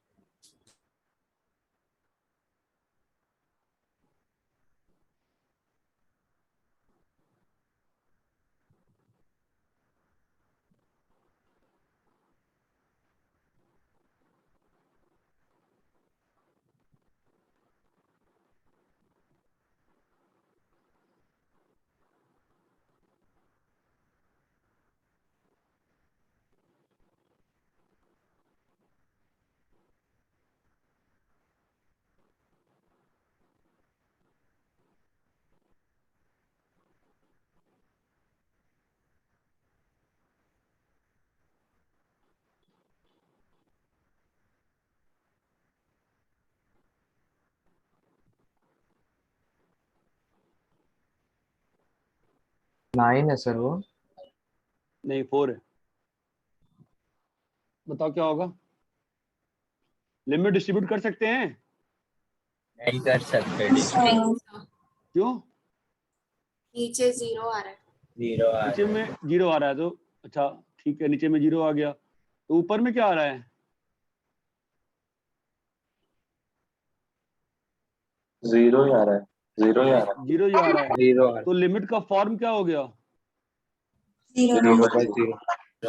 नाइन है सर वो। नहीं 4 है। बताओ क्या होगा? लिमिट डिस्ट्रीब्यूट कर सकते हैं? नहीं कर सकते। नहीं सर, क्यों? नीचे 0 आ रहा है। 0 आ नीचे में 0 आ रहा है तो अच्छा ठीक है, नीचे में 0 आ गया, तो ऊपर में क्या आ रहा है? 0 ही आ रहा है। 0 ही आ रहा 0 ही आ रहा है। है। 0 आ तो लिमिट का फॉर्म क्या हो गया? 0 रहा है।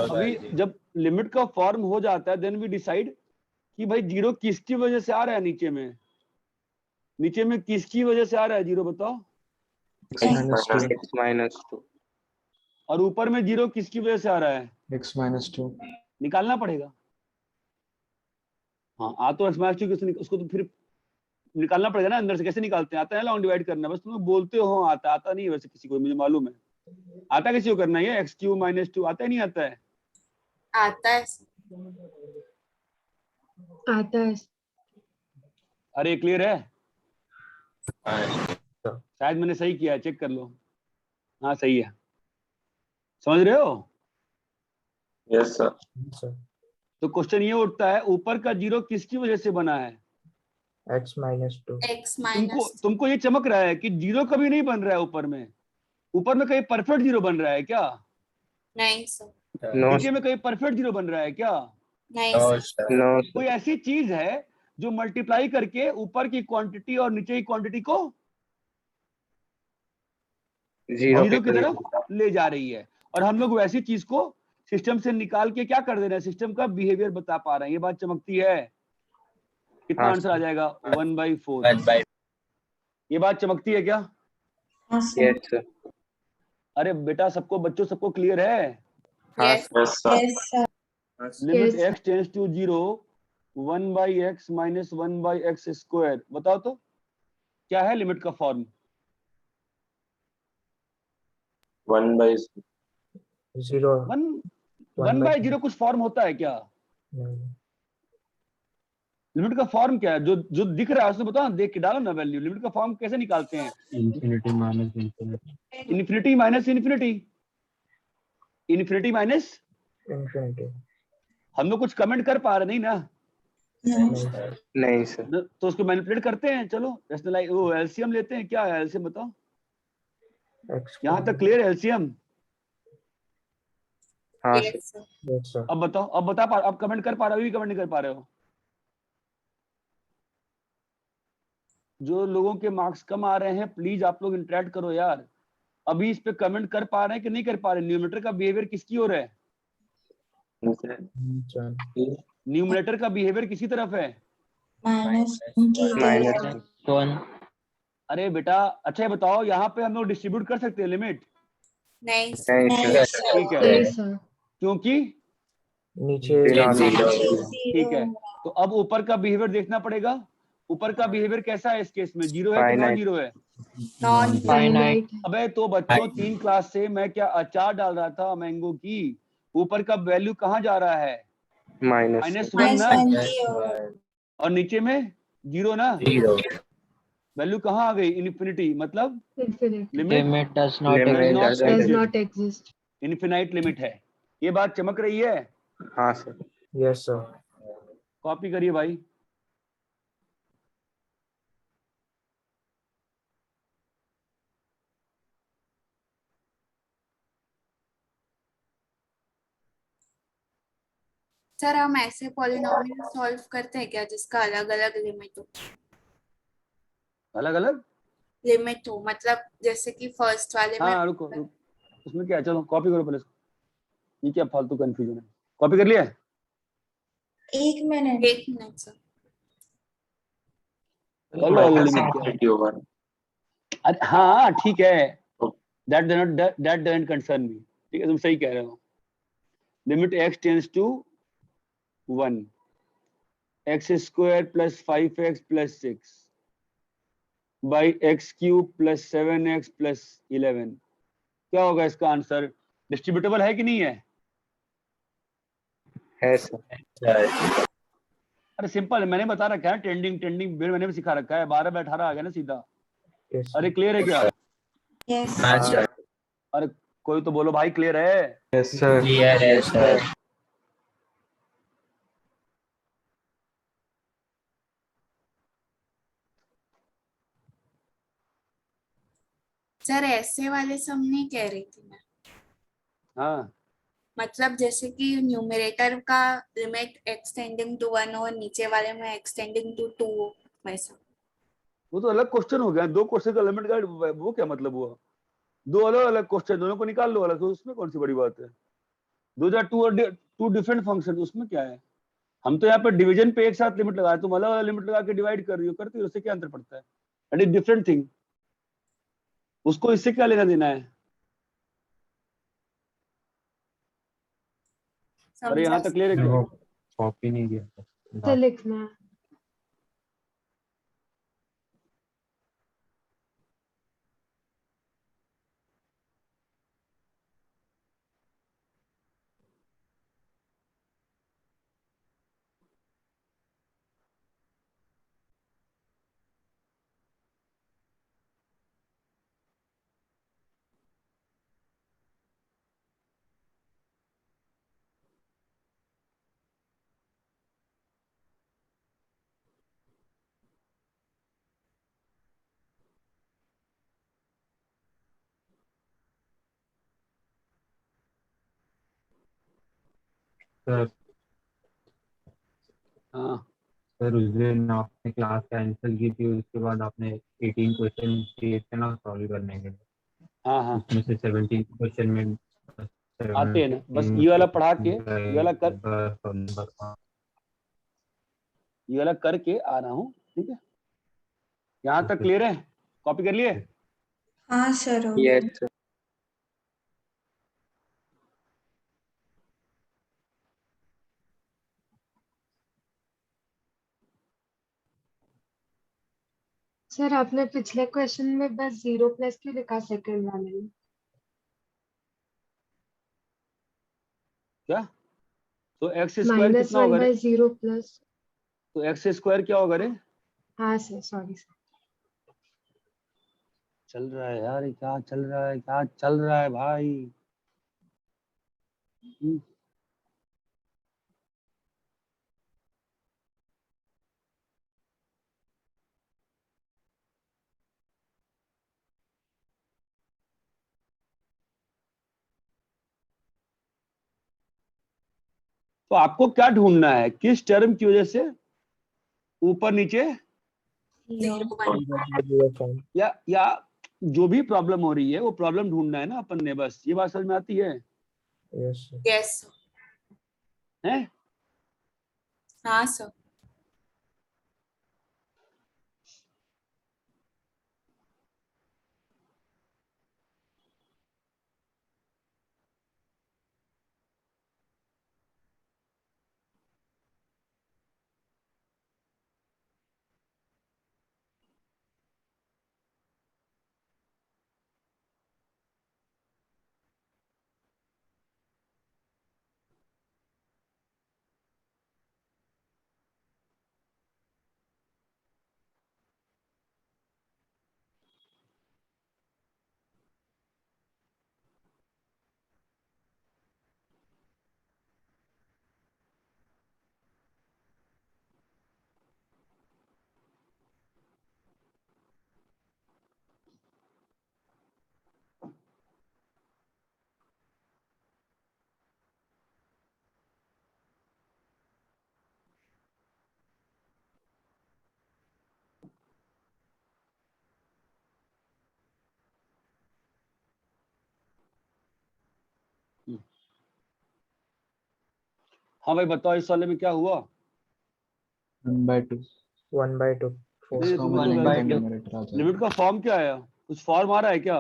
अभी जब लिमिट का फॉर्म हो जाता है देन वी डिसाइड कि भाई 0 किसकी वजह से आ रहा है नीचे में, नीचे में किसकी वजह से आ रहा है 0 बताओ? X minus 2. और ऊपर में 0 किसकी वजह से आ रहा है? X minus 2. निकालना पड़ेगा। हाँ आ तो x माइनस 2 उसको तो फिर निकालना पड़ेगा ना अंदर से। कैसे निकालते हैं? आता है लॉन्ग डिवाइड करना, बस तुम लोग बोलते हो आता, आता नहीं है वैसे किसी को, मुझे मालूम है। आता किसी को करना है x³ - 2 आता है नहीं आता है? आता है आता है। अरे क्लियर है? शायद मैंने सही किया है, चेक कर लो। हाँ सही है, समझ रहे हो? Yes sir. सर तो क्वेश्चन ये उठता है, ऊपर का जीरो किसकी वजह से बना है? x minus 2 x तुमको माइनस तुमको ये चमक रहा है कि जीरो कभी नहीं बन रहा है ऊपर में। ऊपर में कहीं परफेक्ट जीरो बन रहा है क्या? नहीं सर, नो नीचे में कहीं परफेक्ट जीरो बन रहा है क्या? नहीं सर, नो कोई ऐसी चीज है जो मल्टीप्लाई करके ऊपर की क्वांटिटी और नीचे की क्वांटिटी को जीरो जीरो की तरफ ले जा रही है, और हम लोग वैसी चीज को सिस्टम से निकाल के क्या कर दे रहे हैं, सिस्टम का बिहेवियर बता पा रहे हैं। ये बात चमकती है। कितना हाँ, आंसर आ जाएगा? 1/4। ये बात चमकती है क्या? हाँ सर। Yes sir. अरे बेटा, सबको, बच्चों सबको क्लियर है? Yes yes sir. Yes sir. Limit x tends to 0, 1/x minus 1/x square. बताओ तो क्या है लिमिट का फॉर्म? 0 1/0 कुछ फॉर्म होता है क्या? नहीं। लिमिट का फॉर्म क्या है? जो जो दिख रहा है उसमें बताओ ना, देख के डालो ना वैल्यू। लिमिट का फॉर्म कैसे निकालते हैं? Infinity minus infinity. Infinity minus infinity, infinity minus. Infinity हम लोग कुछ कमेंट कर पा रहे नहीं ना? नहीं सर। तो उसको मैनिपुलेट करते हैं। चलो रैशनलाइज, वो एलसीएम लेते हैं। क्या है एलसीएम बताओ? x यहाँ तक क्लियर है एलसीएम? हाँ यस सर, यस सर। अब बताओ, अब बता पा, अब कमेंट कर पा रहे हो? भी कमेंट नहीं कर पा रहे हो? जो लोगों के मार्क्स कम आ रहे हैं, प्लीज आप लोग इंटरेक्ट करो यार। अभी इस पे कमेंट कर पा रहे हैं कि नहीं कर पा रहे? न्यूमरेटर का बिहेवियर किसकी ओर है? न्यूमरेटर का बिहेवियर किसी तरफ है? माइनस की माइनस तरफ। 1 अरे बेटा, अच्छा ये बताओ, यहाँ पे हम लोग डिस्ट्रीब्यूट कर सकते हैं लिमिट? नहीं सर, नहीं नहीं सर। ठीक है, सर। क्योंकि नीचे ठीक है। तो अब ऊपर का बिहेवियर देखना पड़ेगा। ऊपर का बिहेवियर कैसा है इस केस में? जीरो है कि नॉन Finite. जीरो है? नॉन फाइनाइट अबे तो बच्चों, 3 क्लास से मैं क्या अचार डाल रहा था मैंगो की। ऊपर का वैल्यू कहाँ जा रहा है? माइनस -1 ना, -1 और नीचे में जीरो ना। वैल्यू कहाँ आ गई? इन्फिनिटी, मतलब limit limit does not Limit not exist, infinite limit है। ये बात चमक रही है? हाँ सर। Yes sir. कॉपी करिए भाई। सर, हम ऐसे पॉलिनोमियल सॉल्व करते हैं क्या जिसका अलग अलग लिमिट हो? अलग अलग लिमिट हो मतलब जैसे कि फर्स्ट वाले में हाँ, रुको रुको, उसमें क्या है? चलो कॉपी करो पहले इसको। ये क्या फालतू कंफ्यूजन है? कॉपी कर लिया? 1 मिनट। 1 minute sir. कर लो अलग लिमिट क्या? अरे हाँ ठीक है, दैट डजंट कंसर्न मी। ठीक है, तुम सही कह रहे हो। Limit x tends to 1, x square plus 5x plus 6 by x cube plus 7x plus 11। क्या होगा इसका आंसर? डिस्ट्रीब्यूटेबल है कि नहीं है? है सर। अरे सिंपल है, मैंने बता रखा है। टेंडिंग टेंडिंग मैंने भी सिखा रखा है। 12/18 आ गया ना सीधा। यस अरे क्लियर है क्या? यस अरे कोई तो बोलो भाई, क्लियर है? सर। सर ऐसे वाले सम नहीं कह रही थी मैं। हाँ, मतलब जैसे कि न्यूमरेटर का लिमिट एक्सटेंडिंग टू 1 और नीचे वाले में एक्सटेंडिंग टू 2 वैसा। वो तो अलग क्वेश्चन हो गया। 2 क्वेश्चन का लिमिट का वो क्या मतलब हुआ? 2 अलग अलग क्वेश्चन, दोनों को निकाल लो अलग। तो उसमें कौन सी बड़ी बात है? दो आर टू डिफरेंट फंक्शन, उसमें क्या है? हम तो यहाँ पे डिवीजन पे एक साथ लिमिट लगाए, तुम अलग अलग लिमिट लगा के डिवाइड कर रही हो, करती हो, उससे क्या अंतर पड़ता है? And is different thing. उसको इससे क्या लेना देना है? अरे यहाँ तक क्लियर है क्या? कॉपी नहीं किया। लिखना है। सर हाँ सर उस दिन आपने क्लास कैंसिल की थी, उसके बाद आपने 18 क्वेश्चन दिए थे ना सॉल्व करने के लिए, हाँ हाँ उसमें से 17 क्वेश्चन में आते हैं ना, बस 17 ये वाला पढ़ा के का ये वाला कर एक बार solve करना। ये वाला करके आ रहा हूँ, ठीक है। यहाँ तक ओके क्लियर है? कॉपी कर लिए? हाँ सर हो गया। Yes, sir. सर आपने पिछले क्वेश्चन में बस 0 प्लस क्यों लिखा सेकंड वाले में? क्या? तो एक्स स्क्वायर कितना होगा रे? -1/0 प्लस। तो एक्स स्क्वायर क्या होगा रे? हाँ सर, सॉरी सर। चल रहा है यार, ये क्या चल रहा है, क्या चल रहा है भाई? तो आपको क्या ढूंढना है, किस टर्म की वजह से ऊपर नीचे 0 form. या जो भी प्रॉब्लम हो रही है वो प्रॉब्लम ढूंढना है ना अपन ने, बस ये बात समझ में आती है? Yes, sir. यस हैं? हाँ सर। हाँ भाई बताओ, इस वाले में क्या हुआ? 1/2 1/2. 4. नहीं, तुम्हें तो 1/2 लिमिट का फॉर्म क्या है? कुछ फॉर्म आ रहा है क्या?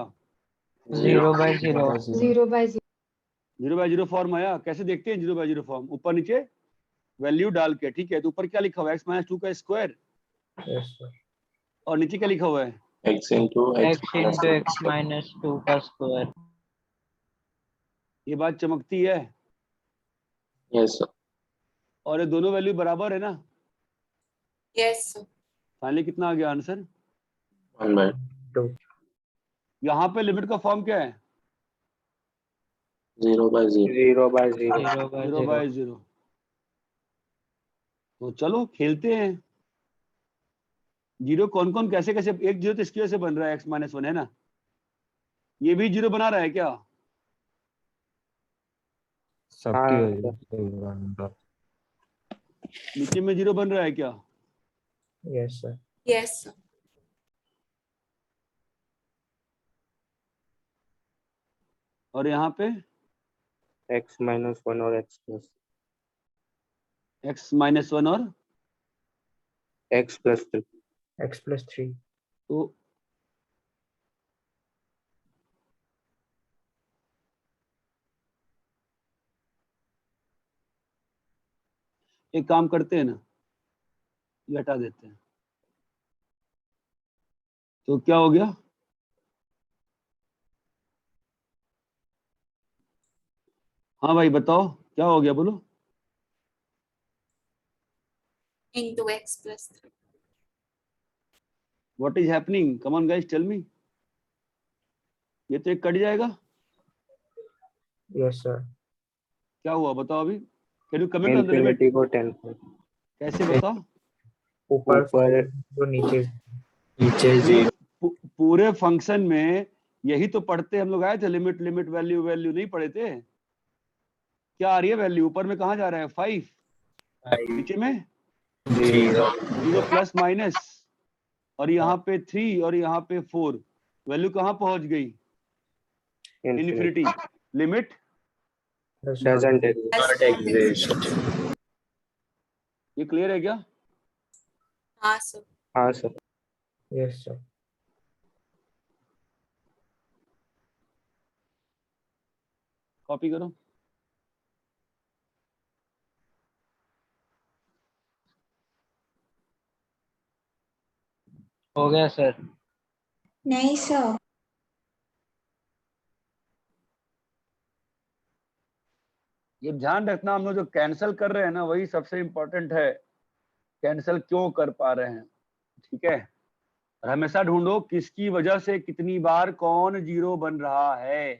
0/0 0/0 0/0 फॉर्म आया? कैसे देखते हैं 0/0 फॉर्म? ऊपर नीचे वैल्यू डाल के, ठीक है। तो ऊपर क्या लिखा हुआ है? x-2 का स्क्वायर, Yes, sir. और नीचे क्या लिखा हुआ है? x into x into x minus 2 का स्क्वायर। ये बात चमकती है? yes sir. और ये दोनों वैल्यू बराबर है ना? Yes sir. फाइनली कितना आ गया आंसर? 1/2. यहाँ पे लिमिट का फॉर्म क्या है? 0/0. 0/0. 0/0। तो चलो खेलते हैं। जीरो कौन कौन कैसे कैसे, एक जीरो तो इसकी वजह से बन रहा है, x-1 है ना? ये भी जीरो बना रहा है क्या? सबकी हाँ, वजह से बन रहा। नीचे में जीरो बन रहा है क्या? Yes, sir. Yes sir. और यहाँ पे x-1 और x-1 और x+3. x+3. तो एक काम करते हैं ना, ये हटा देते हैं। तो क्या हो गया? हाँ भाई बताओ क्या हो गया, बोलो। into x+3. What is happening? Come on guys, tell me. ये तो एक कट जाएगा। Yes, sir. क्या हुआ बताओ अभी? Can you comment on the limit? Infinity को 10 पर. कैसे बताओ? ऊपर तो नीचे पूरे फंक्शन में यही तो पढ़ते हम लोग आए थे, लिमिट लिमिट वैल्यू वैल्यू नहीं पढ़े थे? क्या आ रही है वैल्यू? ऊपर में कहाँ जा रहा है? 5, नीचे में 0 प्लस माइनस, और यहाँ पे 3 और यहाँ पे 4, वैल्यू कहाँ पहुंच गई? इन्फिनिटी। Limit doesn't exist. ये क्लियर है क्या? हाँ सर। हाँ सर. Yes sir. कॉपी करो। हो गया सर। नहीं सर। ये ध्यान रखना, हम लोग जो कैंसिल कर रहे हैं ना, वही सबसे इम्पोर्टेंट है। कैंसिल क्यों कर पा रहे हैं, ठीक है? और हमेशा ढूंढो किसकी वजह से कितनी बार कौन जीरो बन रहा है।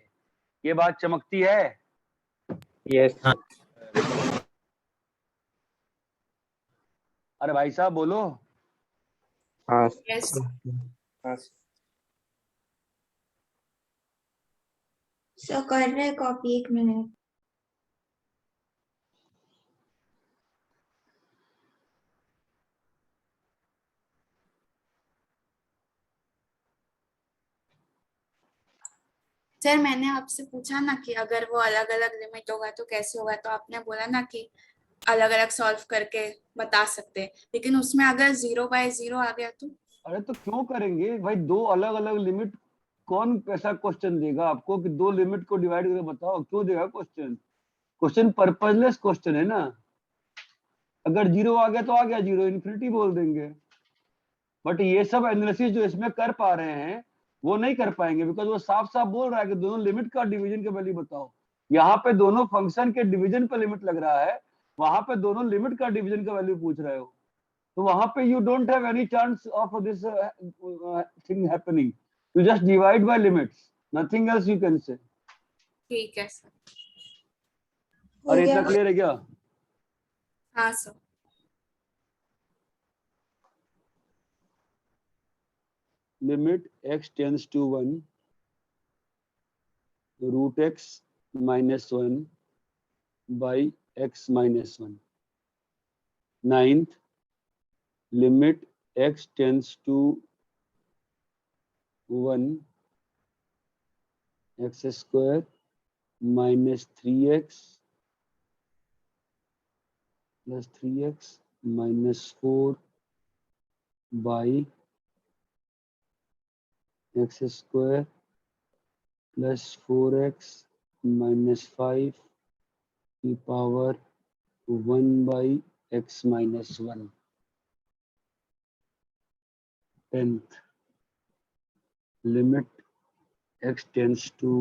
ये बात चमकती है? Yes. अरे भाई साहब बोलो। हाँ. यस हाँ. सर कर रहे कॉपी, 1 मिनट। सर, मैंने आपसे पूछा ना कि अगर वो अलग अलग लिमिट होगा तो कैसे होगा, तो आपने बोला ना कि अलग अलग सॉल्व करके बता सकते हैं, लेकिन उसमें अगर 0/0 आ गया तो? अरे तो क्यों करेंगे भाई? दो अलग अलग लिमिट कौन ऐसा क्वेश्चन देगा आपको कि दो लिमिट को डिवाइड करके बताओ? क्यों देगा क्वेश्चन? क्वेश्चन पर्पजलेस क्वेश्चन है ना। अगर जीरो आ गया तो आ गया जीरो, इन्फिनिटी बोल देंगे। बट ये सब एनालिसिस जो इसमें कर पा रहे हैं वो नहीं कर पाएंगे, बिकॉज वो साफ साफ बोल रहा है कि दोनों लिमिट का डिवीजन का वैल्यू बताओ। यहाँ पे दोनों फंक्शन के डिवीजन पे लिमिट लग रहा है, वहां पे दोनों लिमिट का डिवीजन का वैल्यू पूछ रहे हो, तो वहां पे you don't have any chance of this thing happening. You just divide by limits, nothing else you can say. ठीक है सर। अरे इतना क्लियर है क्या? हाँ sir. Limit x tends to 1 root x minus 1 by x minus 1। 9th, limit x tends to 1 x square minus 3x plus 3x minus 4 by x square plus 4x minus 5 की power 1 by x minus 1। 10th, limit x tends to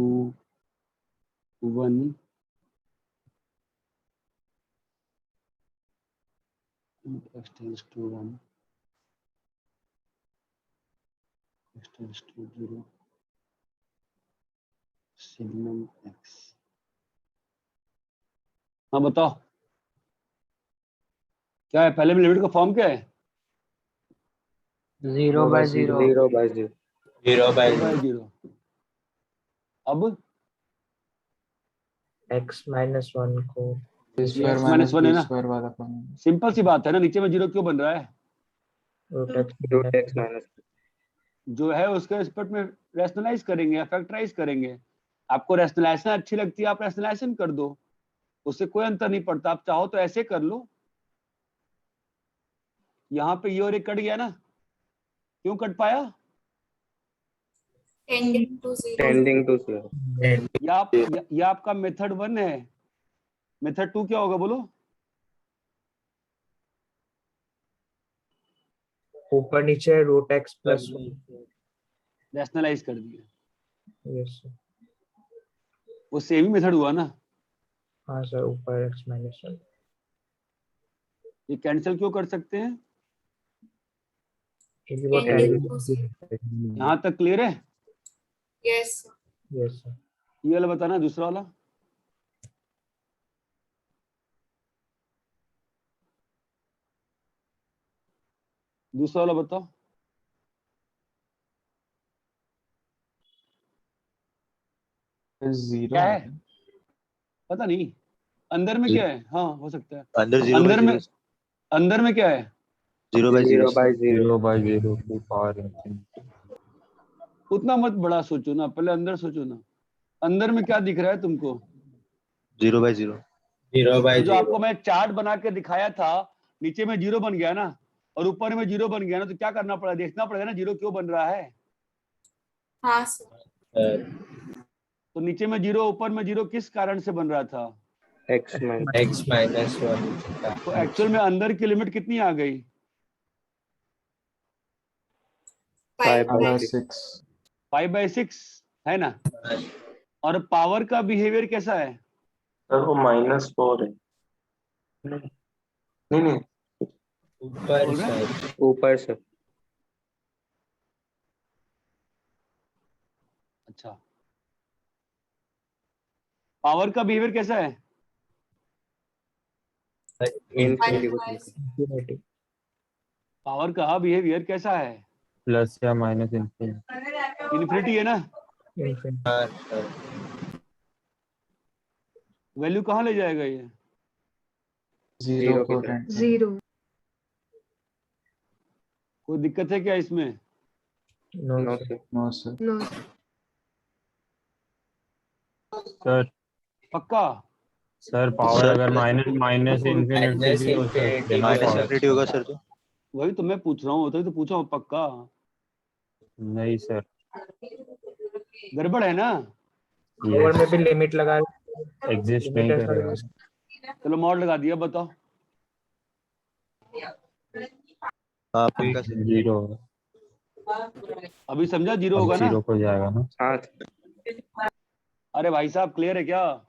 1 x tends to 1 x tends to 0 signum x। हाँ बताओ क्या है? पहले में limit का form क्या है? 0/0। 0/0. 0/0। अब X minus 1 को x माइनस 1 है ना, सिंपल सी बात है ना। नीचे में जीरो क्यों बन रहा है? root x minus. जो है उसके रिस्पेक्ट में रैशनलाइज करेंगे, फैक्टराइज करेंगे। आपको रैशनलाइजेशन अच्छी लगती है, आप रैशनलाइजेशन कर दो, उससे कोई अंतर नहीं पड़ता। आप चाहो तो ऐसे कर लो। यहाँ पे ये और एक कट गया ना, क्यों कट पाया? Tending to 0। Tending to 0. या आपका मेथड 1 है। मेथड 2 क्या होगा बोलो? ऊपर नीचे root x plus 1. रैशनलाइज कर दिया, Yes sir. वो सेम ही मेथड हुआ ना। हाँ सर, ऊपर x minus 1. ये कैंसिल क्यों कर सकते हैं? क्योंकि वो Tending to tending. यहाँ तक क्लियर है? Yes sir. Yes sir. ये वाला बताना, दूसरा वाला। दूसरा वाला बताओ। क्या है? पता नहीं। अंदर में क्या है? हाँ हो सकता है। अंदर 0 by अंदर में 0 अंदर में क्या है? 0 by 0 by 0 0 by 0 to power infinity। उतना मत बड़ा सोचो ना, पहले अंदर सोचो ना। अंदर में क्या दिख रहा है तुमको? 0 by 0 तो जो आपको मैं चार्ट बना के दिखाया था, नीचे में 0 बन गया ना और ऊपर में 0 बन गया ना, तो क्या करना पड़ा? देखना पड़ेगा ना 0 क्यों बन रहा है। हाँ सर। तो नीचे में 0 ऊपर में 0 किस कारण से बन रहा था? x minus 1 तो एक्चुअल में अंदर की लिमिट कितनी आ गई? 5/6 5/6 है ना। और पावर का बिहेवियर कैसा है? सर वो -4 है। नहीं नहीं बोल रहे हैं? ऊपर से अच्छा, पावर का बिहेवियर कैसा है? infinity पावर का बिहेवियर कैसा है? प्लस या माइनस इंफिनिटी। इन्फिनिटी है ना। infinity वैल्यू कहाँ ले जाएगा ये? 0 की तरफ 0 कोई दिक्कत है क्या इसमें? no sir नो सर पक्का? सर पावर सर, अगर माइनस इंफिनिटी भी हो सकती माइनस इंफिनिटी होगा सर। तो वही तो मैं पूछ रहा हूँ, तो पूछा हूँ पक्का। नहीं सर। गड़बड़ है ना। ऊपर में भी लिमिट लगा एग्जिस्ट नहीं limit ऐसा करेगा। चलो मॉड लगा दिया, बताओ। हाँ पक्का सर। 0 अभी समझा 0 अब होगा ना। 0 को जाएगा ना। हाँ अरे भाई साहब क्लियर है क्या?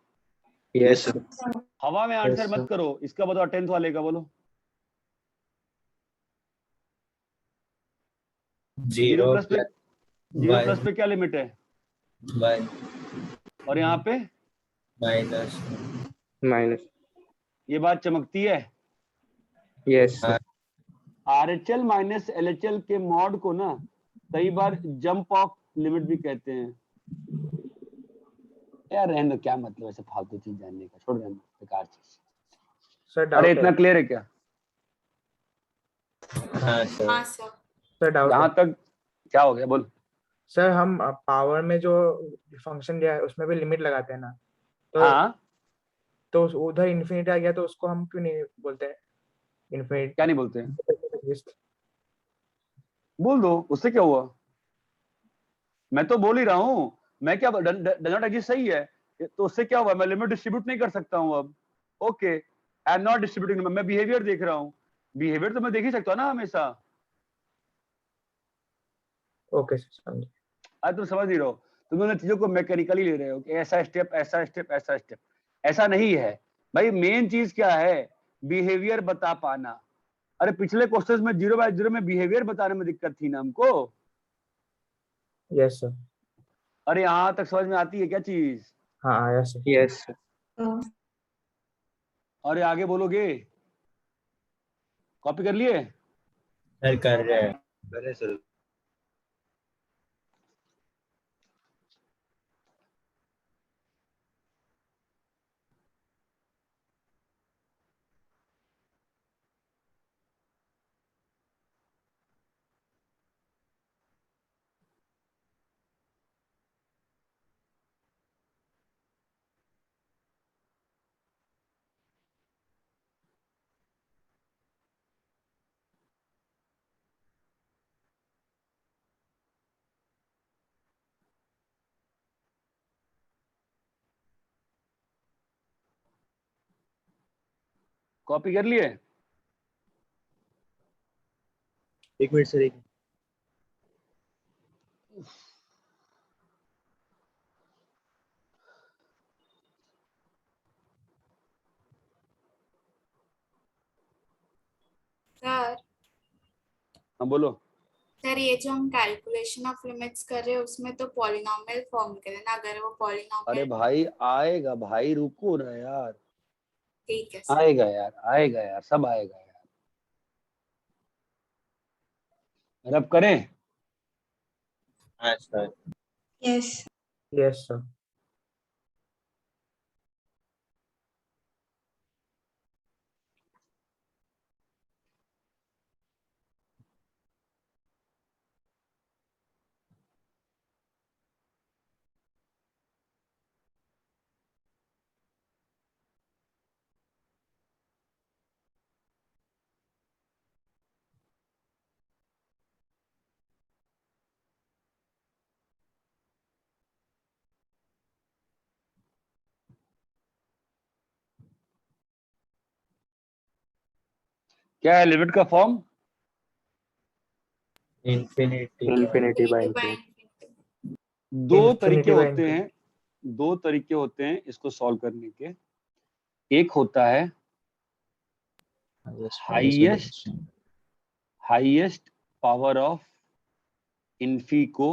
yes sir. हवा में आंसर Yes, मत sir. करो, इसका बताओ 10th वाले का बोलो। 0 प्लस पे क्या लिमिट है? और यहाँ पे minus ये बात चमकती है। yes sir. RHL minus LHL के मॉड को ना कई बार जंप ऑफ लिमिट भी कहते हैं। यार रहने दो, क्या मतलब ऐसे फालतू चीज जानने का, छोड़ देना, बेकार चीज। sir अरे doubt इतना है क्लियर है क्या? हाँ सर। sir doubt यहाँ है तक क्या हो गया बोल। सर हम पावर में जो फंक्शन दिया है उसमें भी लिमिट लगाते हैं ना, तो हाँ तो उधर इन्फिनिटी आ गया तो उसको हम क्यों नहीं बोलते हैं इन्फिनिटी? क्या नहीं बोलते हैं? बोल दो, उससे क्या हुआ? मैं तो बोल ही रहा हूँ। मैं क्या डज नॉट एग्जिस्ट सही है, तो उससे क्या हुआ? मैं लिमिट डिस्ट्रीब्यूट नहीं कर सकता हूँ अब। Okay, I am not distributing, मैं बिहेवियर देख रहा हूँ। बिहेवियर तो मैं देख ही सकता हूँ ना हमेशा। ओके सर समझ। आज तुम समझ ही रहो, तुम दोनों चीजों को मैकेनिकली ले रहे हो कि ऐसा स्टेप ऐसा स्टेप ऐसा स्टेप। ऐसा नहीं है भाई। मेन चीज क्या है? बिहेवियर बता पाना। अरे पिछले क्वेश्चंस में 0/0 में बिहेवियर बताने में दिक्कत थी ना हमको। Yes sir. अरे यहाँ तक समझ में आती है क्या चीज? हाँ आया सर। Yes sir. अरे आगे बोलोगे? कॉपी कर लिए? कर रहे हैं सर। कॉपी कर लिए? एक मिनट सर, एक सर हाँ बोलो। सर ये जो हम कैलकुलेशन ऑफ लिमिट्स कर रहे हैं उसमें तो पॉलिनॉमियल फॉर्म करें ना, अगर वो अरे पॉलिनॉमियल। भाई आएगा भाई, रुको ना यार। ठीक है सर। आएगा यार, आएगा यार, सब आएगा यार। रब करें? हाँ सर। Yes yes sir. क्या है लिमिट का फॉर्म? इंफिनिटी बाय दो तरीके Infinity by होते हैं, दो तरीके होते हैं इसको सॉल्व करने के। एक होता है हाईएस्ट पावर ऑफ इन्फी को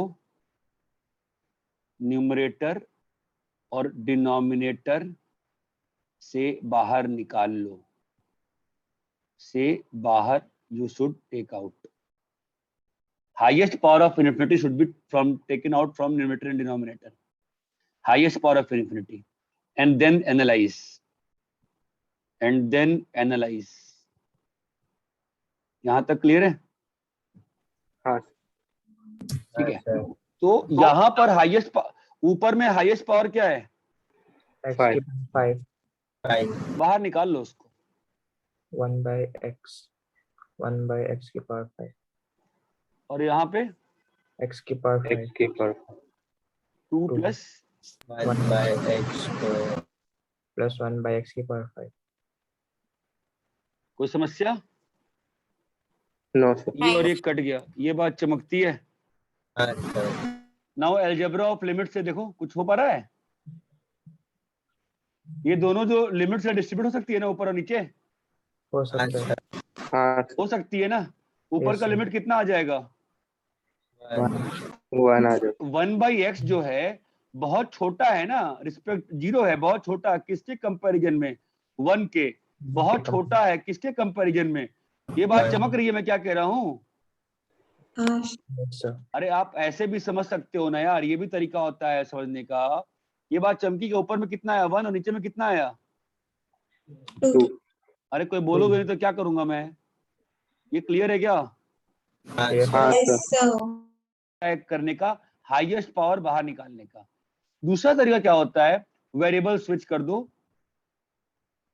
न्यूमरेटर और डिनोमिनेटर से बाहर निकाल लो, से बाहर you should take out. Highest power of infinity should be taken out from numerator and denominator. Highest power of infinity, and then analyze. यहाँ तक क्लियर है? हाँ ठीक है। तो यहाँ पर हाईएस्ट, ऊपर में हाईएस्ट पावर क्या है? 5 बाहर निकाल लो उसको। 1 by x की पावर 5 और यहाँ पे x की power 5 2 plus 1 by x plus 1 by x की पावर 5। कोई समस्या? No sir. ये और ये कट गया, ये बात चमकती है। नाउ अलजेब्रा ऑफ लिमिट से देखो कुछ हो पा रहा है? ये दोनों जो लिमिट से डिस्ट्रीब्यूट हो सकती है ना, ऊपर और नीचे हो सकता है। हाँ हो सकती है ना। ऊपर का लिमिट कितना आ जाएगा? 1 आ जाएगा। 1/x जो है बहुत छोटा है ना, रिस्पेक्ट 0 है, बहुत छोटा। किसके कंपैरिजन में? 1 के। बहुत छोटा है किसके कंपैरिजन में? ये बात चमक रही है मैं क्या कह रहा हूँ? अरे आप ऐसे भी समझ सकते हो ना यार, ये भी तरीका होता है समझने का। ये बात चमकी के ऊपर में कितना आया 1 और नीचे में कितना आया 2। अरे कोई बोलोगे नहीं तो क्या करूंगा मैं? ये क्लियर है क्या? करने का, हाईएस्ट पावर बाहर निकालने का। दूसरा तरीका क्या होता है? वेरिएबल स्विच कर दो,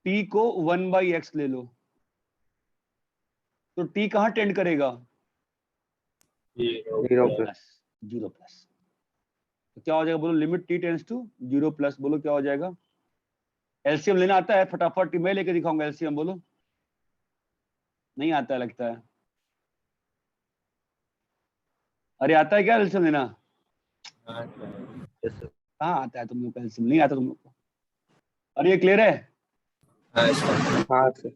t को 1/x ले लो, तो t कहाँ टेंड करेगा? 0 प्लस। तो क्या हो जाएगा बोलो? Limit t tends to 0 plus. बोलो क्या हो जाएगा? एलसीएम लेना आता है? फटाफट मैं लेके दिखाऊंगा एलसीएम। बोलो नहीं आता है लगता है। अरे आता है क्या एलसीएम लेना? कहाँ आता है तुम लोग को एलसीएम? नहीं आता तुम लोग को? अरे ये क्लियर है? हाँ सर।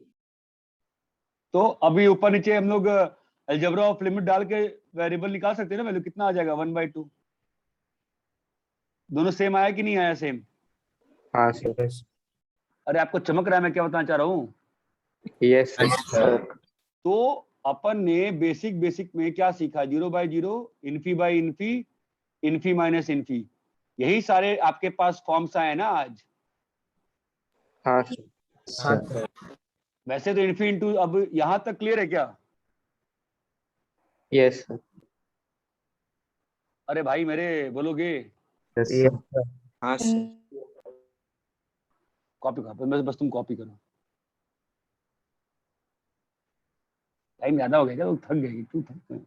तो अभी ऊपर नीचे हम लोग अलजेब्रा ऑफ लिमिट डाल के वेरिएबल निकाल सकते हैं ना। वैल्यू कितना आ जाएगा? 1/2। दोनों सेम आया कि नहीं आया? सेम। हाँ सर। अरे आपको चमक रहा है मैं क्या बताना चाह रहा हूँ? Yes sir. तो अपन ने बेसिक में क्या सीखा? 0/0, infi by infi, infi minus infi. यही सारे आपके पास फॉर्म्स आए ना आज? हाँ सर। वैसे तो इन्फी इंटू, अब यहां तक क्लियर है क्या? Yes sir. अरे भाई मेरे बोलोगे? हाँ सर। कॉपी करो, बस तुम कॉपी करो। टाइम ज्यादा हो गया क्या? थक गए? क्यों थक गए?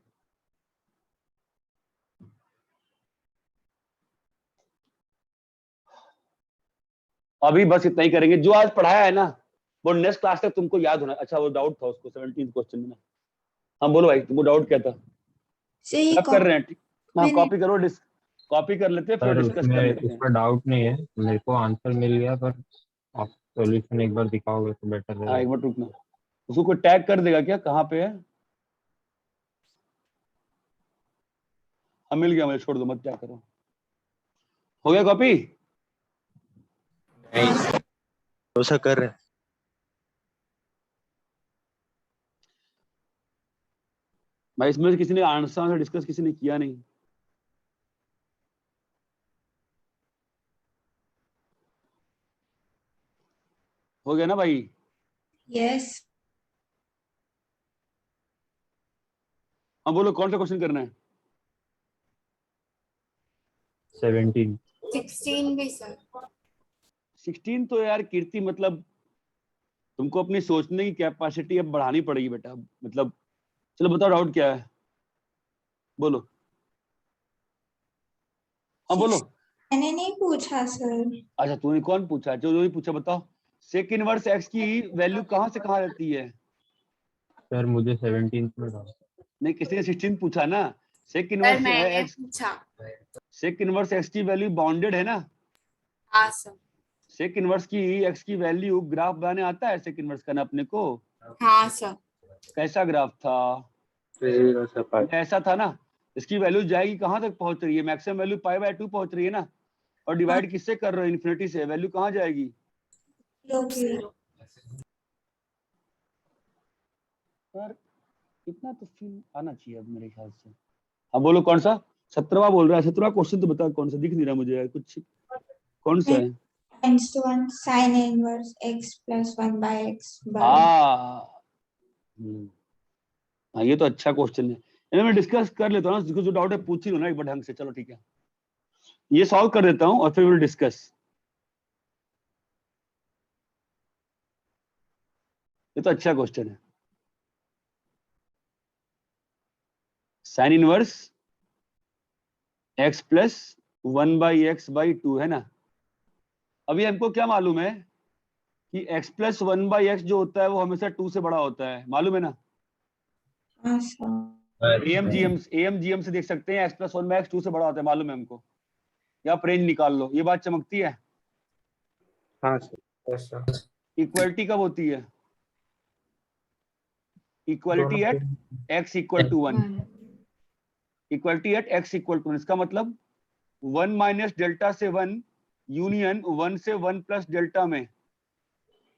अभी बस इतना ही करेंगे। जो आज पढ़ाया है ना वो नेक्स्ट क्लास तक तुमको याद होना। अच्छा वो डाउट था उसको 17th क्वेश्चन में ना। हाँ बोलो भाई, तुमको डाउट क्या था? अब कर रहे हैं। हाँ कॉपी करो, कॉपी कर लेते हैं फिर डिस्कस कर लेते हैं। उसमें डाउट नहीं है, मेरे को आंसर मिल गया, पर आप सॉल्यूशन एक बार दिखाओगे तो बेटर रहेगा। हाँ एक बार रुकना, उसको कोई टैग कर देगा क्या? कहाँ पे है? हाँ मिल गया मुझे, छोड़ दो मत, क्या करो। हो गया कॉपी? ऐसा कर रहे हैं। भाई इसमें किसी ने आंसर से डिस्कस किसी ने किया नहीं। हो गया ना भाई? यस। हाँ बोलो कौन सा क्वेश्चन करना है? 17। 16 भी सर। 16 तो यार कीर्ति, मतलब तुमको अपनी सोचने की कैपेसिटी अब बढ़ानी पड़ेगी बेटा। मतलब चलो बताओ डाउट क्या है, बोलो। हाँ बोलो। मैंने नहीं पूछा सर। अच्छा तूने कौन पूछा? जो भी पूछा बताओ। सेक इनवर्स एक्स की वैल्यू कहाँ से कहाँ रहती है? सर मुझे 17th में था। नहीं, किसी ने 16 पूछा ना। सेक सर इनवर्स मैंने एक्स, पूछा। सेक इनवर्स एक्स की वैल्यू बाउंडेड है ना। हाँ सर। सेक इनवर्स की एक्स की वैल्यू ग्राफ बनाने आता है सेक इनवर्स का ना अपने को। हाँ सर। कैसा ग्राफ था? 0 से पाई। ऐसा था ना। इसकी वैल्यू जाएगी कहाँ तक पहुंच रही है? मैक्सिमम वैल्यू π/2 पहुंच रही है ना। और डिवाइड किससे कर रहे हो? इन्फिनिटी से। वैल्यू कहाँ जाएगी? सर इतना तो फील आना चाहिए अब मेरे ख्याल से। अब बोलो कौन सा? 17वां बोल रहा है। 17वां क्वेश्चन तो बता कौन सा, दिख नहीं रहा मुझे यार कुछ। कौन सा है? n/1 sin inverse x plus 1 by x by हाँ ये तो अच्छा क्वेश्चन है। इन्हें मैं डिस्कस कर लेता हूँ ना, जिसको जो डाउट है पूछ ही लो ना एक बार ढंग से। चलो ठीक है, ये सॉल्व कर देता हूँ और फिर विल डिस्कस। ये तो अच्छा क्वेश्चन है। Sine inverse x plus 1/x/2 है ना। अभी हमको क्या मालूम है कि x प्लस 1/x जो होता है वो हमेशा 2 से बड़ा होता है, मालूम है ना। AMGM से देख सकते हैं x प्लस 1/x 2 से बड़ा होता है, मालूम है हमको। या आप रेंज निकाल लो, ये बात चमकती है। हाँ सर। इक्वलिटी कब होती है? Equality at x equal to 1। Equality at x equal to 1 इसका मतलब 1 माइनस डेल्टा से 1 यूनियन 1 से 1 प्लस डेल्टा में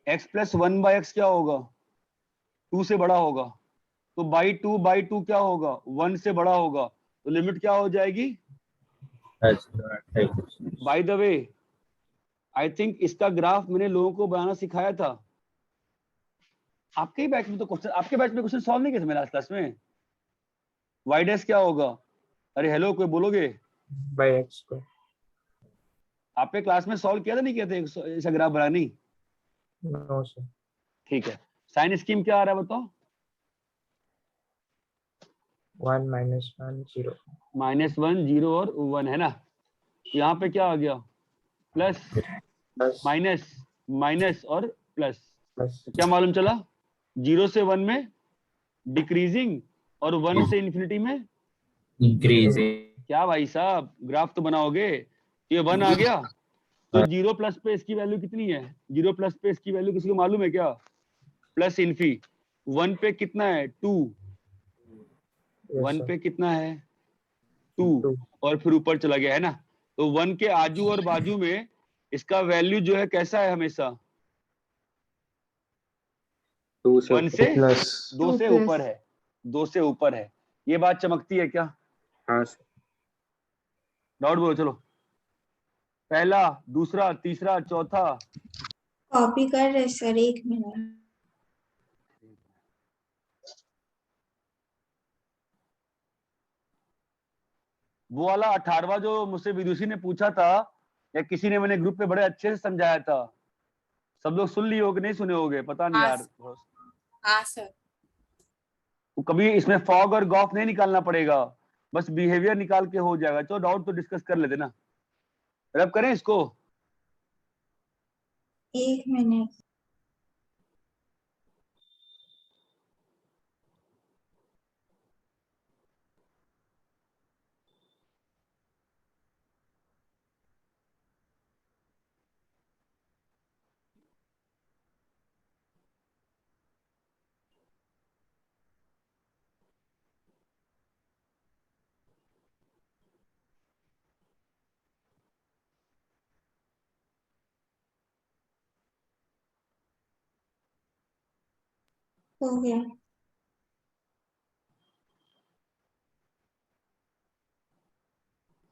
x प्लस 1/x क्या होगा? 2 से बड़ा होगा। तो बाई 2 क्या होगा? 1 से बड़ा होगा। तो लिमिट क्या हो जाएगी? Bye the way I think इसका ग्राफ मैंने लोगों को बनाना सिखाया था। आपके ही बैच में तो क्वेश्चन, आपके बैच में क्वेश्चन सॉल्व नहीं किया था मेरे लास्ट क्लास में। वाई डैश क्या होगा? अरे हेलो, कोई बोलोगे? By x square. आपके क्लास में सॉल्व किया था नहीं किया था ऐसा ग्राफ बना? नहीं। No sir. ठीक है, साइन स्कीम क्या आ रहा है बताओ? 1 minus 1 0। -1 0 और 1 है ना। यहाँ पे क्या आ गया? प्लस माइनस माइनस और प्लस। तो क्या मालूम चला? 0 से 1 में डिक्रीजिंग और 1 से इन्फिनिटी में इंक्रीजिंग। क्या भाई साहब, ग्राफ तो बनाओगे। ये 1 आ गया तो 0 प्लस पे इसकी वैल्यू कितनी है? 0 प्लस पे इसकी वैल्यू किसी को मालूम है क्या? Plus Infy. 1 पे कितना है? 2। 1 पे कितना है? 2 और फिर ऊपर चला गया है ना। तो 1 के आजू और बाजू में इसका वैल्यू जो है कैसा है? हमेशा 1 से प्लस 2 से ऊपर है। 2 से ऊपर है। ये बात चमकती है क्या? हाँ सर। डाउट बोलो चलो। पहला, दूसरा, तीसरा, चौथा। कॉपी कर रहे सर, 1 मिनट। वो वाला 18वां जो मुझसे विदुषी ने पूछा था या किसी ने, मैंने ग्रुप पे बड़े अच्छे से समझाया था। सब लोग सुन लिए हो कि नहीं सुने होगे, पता नहीं यार। हाँ सर। तो कभी इसमें फॉग और गॉफ नहीं निकालना पड़ेगा, बस बिहेवियर निकाल के हो जाएगा। चलो डाउट तो डिस्कस कर लेते ना। रब करें इसको? 1 मिनट। हो गया।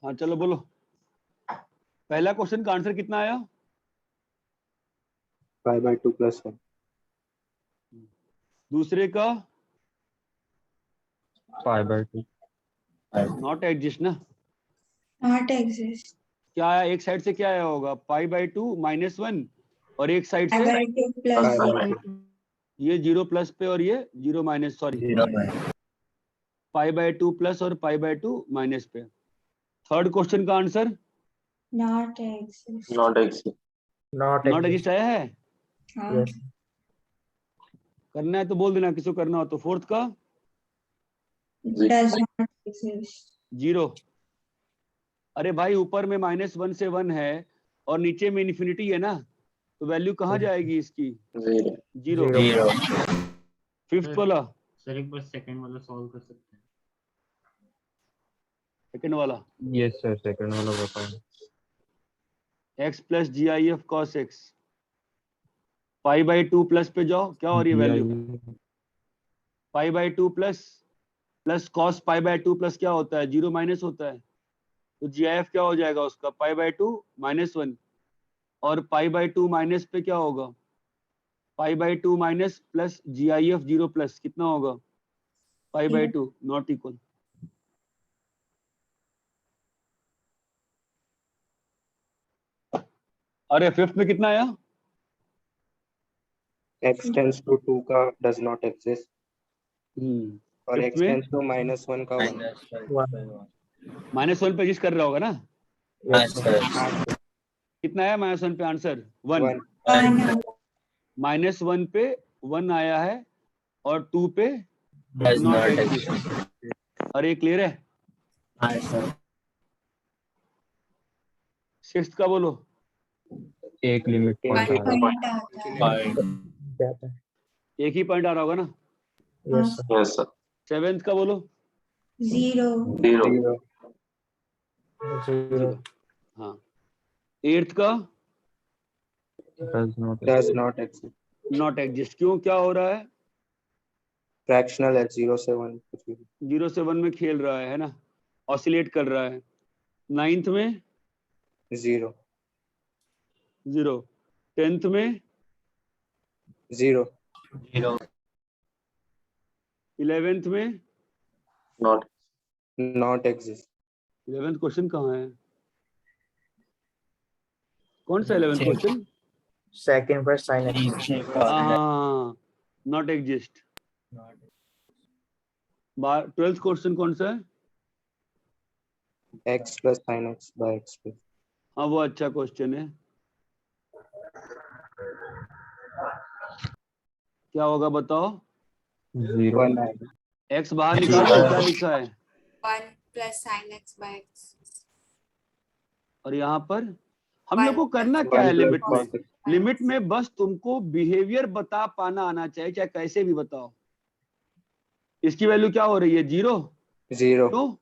हाँ चलो बोलो। पहला क्वेश्चन का आंसर कितना आया? π/2 + 1। दूसरे का π/2 नॉट एग्जिस्ट ना। Not exist. क्या आया? एक साइड से क्या आया होगा? π/2 -1 और एक साइड से π/2 प्लस 1। ये 0 प्लस पे और ये 0 माइनस, सॉरी π/2 प्लस और π/2 माइनस पे। थर्ड क्वेश्चन का answer not exist. Not exist. Not exist आया है। हाँ। करना है तो बोल देना किसको करना हो तो। फोर्थ का does not exist. 0। अरे भाई ऊपर में -1 से 1 है और नीचे में इन्फिनिटी है ना, तो वैल्यू कहाँ जाएगी इसकी? 0। फिफ्थ वाला, सर एक बार सेकंड वाला सॉल्व कर सकते हैं? सेकंड वाला यस सर, सेकंड वाला बताओ। x plus GIF cos x, π/2 plus पे जाओ, क्या हो रही है वैल्यू? π/2 प्लस cos π/2 प्लस क्या होता है? 0 माइनस होता है, तो GIF क्या हो जाएगा उसका? π/2 -1, और π/2 माइनस पे क्या होगा? π/2 माइनस प्लस GIF 0 प्लस कितना होगा? π/2 नॉट इक्वल। अरे फिफ्थ में कितना आया? x टेंड्स टू 2 का डज नॉट एग्जिस्ट और फिफ्थ x में टेंड्स टू -1 का 1 -1 पे एग्जिस्ट कर रहा होगा ना? yes sir कितना आया -1 पे आंसर? 1। 1 -1 पे 1 आया है और 2 पे Does नॉट not एग्जिस्ट। अरे क्लियर है? सिक्स्थ का बोलो। एक लिमिट पॉइंट आ रहा है। एक ही पॉइंट आ रहा होगा ना? yes sir Yes, sir. Seventh का बोलो। 0 0. 0 हाँ। एट्थ का Does not does not exist not exist. क्यों, क्या हो रहा है? फ्रैक्शनल है 0 से 1 कुछ भी 0 से 1 में खेल रहा है ना, ऑसिलेट कर रहा है। नाइन्थ में 0 0, टेंथ में 0 इलेवेंथ में Not. not exist 11th question कहाँ है? कौन सा 11th क्वेश्चन? सेकंड पर साइन एक्स हाँ, नॉट एग्जिस्ट। 12th क्वेश्चन कौन सा है? x plus sin x by x plus हाँ वो अच्छा क्वेश्चन है। क्या होगा बताओ? 0 x बाहर निकालो, क्या लिखा है? 1 plus sin x by x. और यहाँ पर हम लोग को करना क्या है? लिमिट में, लिमिट में बस तुमको बिहेवियर बता पाना आना चाहिए, चाहे कैसे भी बताओ। इसकी वैल्यू क्या हो रही है? 0। 0 तो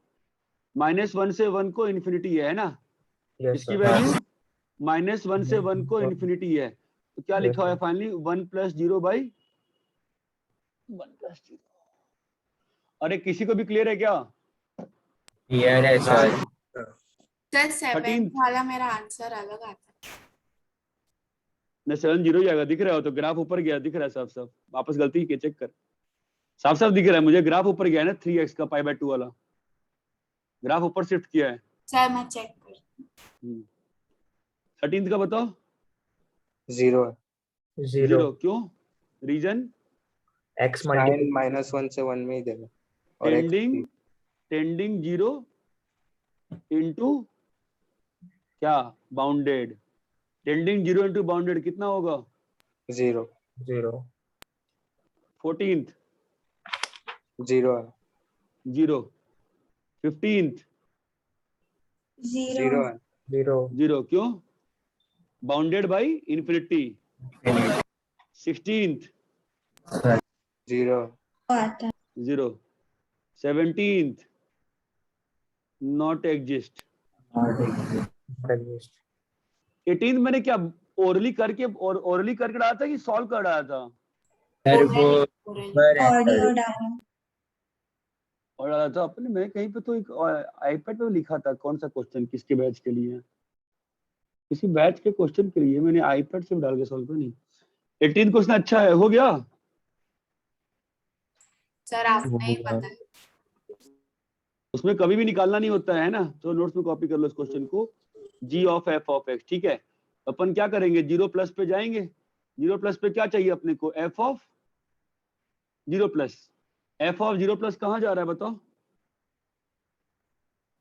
-1 से 1 को इन्फिनिटी है ना? yes इसकी sir वैल्यू -1 से 1 को इन्फिनिटी है, तो क्या लिखा हुआ है फाइनली? 1 + 0 / 1 + 0। अरे किसी को भी क्लियर है क्या? सर 7 13th वाला मेरा आंसर अलग आता है। न 7 0 ही आएगा, दिख रहा हो तो ग्राफ ऊपर गया, दिख रहा है साफ साफ। वापस गलती की चेक कर, साफ साफ दिख रहा है मुझे, ग्राफ ऊपर गया है ना 3x का π/2 वाला, ग्राफ ऊपर शिफ्ट किया है। सर मैं चेक कर 13th का बताओ। 0 0 क्यों? रीजन? x sin -1 से 1 में ही देगा और x टेंडिंग 0 इंटू क्या? बाउंडेड। टेंडिंग 0 इंटू बाउंडेड कितना होगा? 0 14th 0 0, 15th 0 0 क्यों? Bounded by infinity. 16th 0 आता 0, 17th नॉट एग्जिस्ट। 18th मैंने क्या ओरली करके डाला था कि सॉल्व कर डाला था? ऑडियो डाला और डाला था अपने। मैं कहीं पे तो एक आईपैड पे लिखा था कौन सा क्वेश्चन किसके बैच के लिए, किसी बैच के क्वेश्चन के लिए मैंने आईपैड से डाल के सॉल्व किया। नहीं, 18th क्वेश्चन अच्छा है, हो गया सर आपने ही बताया। उसमें कभी भी निकालना नहीं होता है ना, तो नोट्स में कॉपी कर लो इस क्वेश्चन को। g of f of x, ठीक है। अपन क्या करेंगे? 0 प्लस पे जाएंगे। 0 प्लस पे क्या चाहिए अपने को? f of 0 plus. f of 0 plus कहाँ जा रहा है बताओ?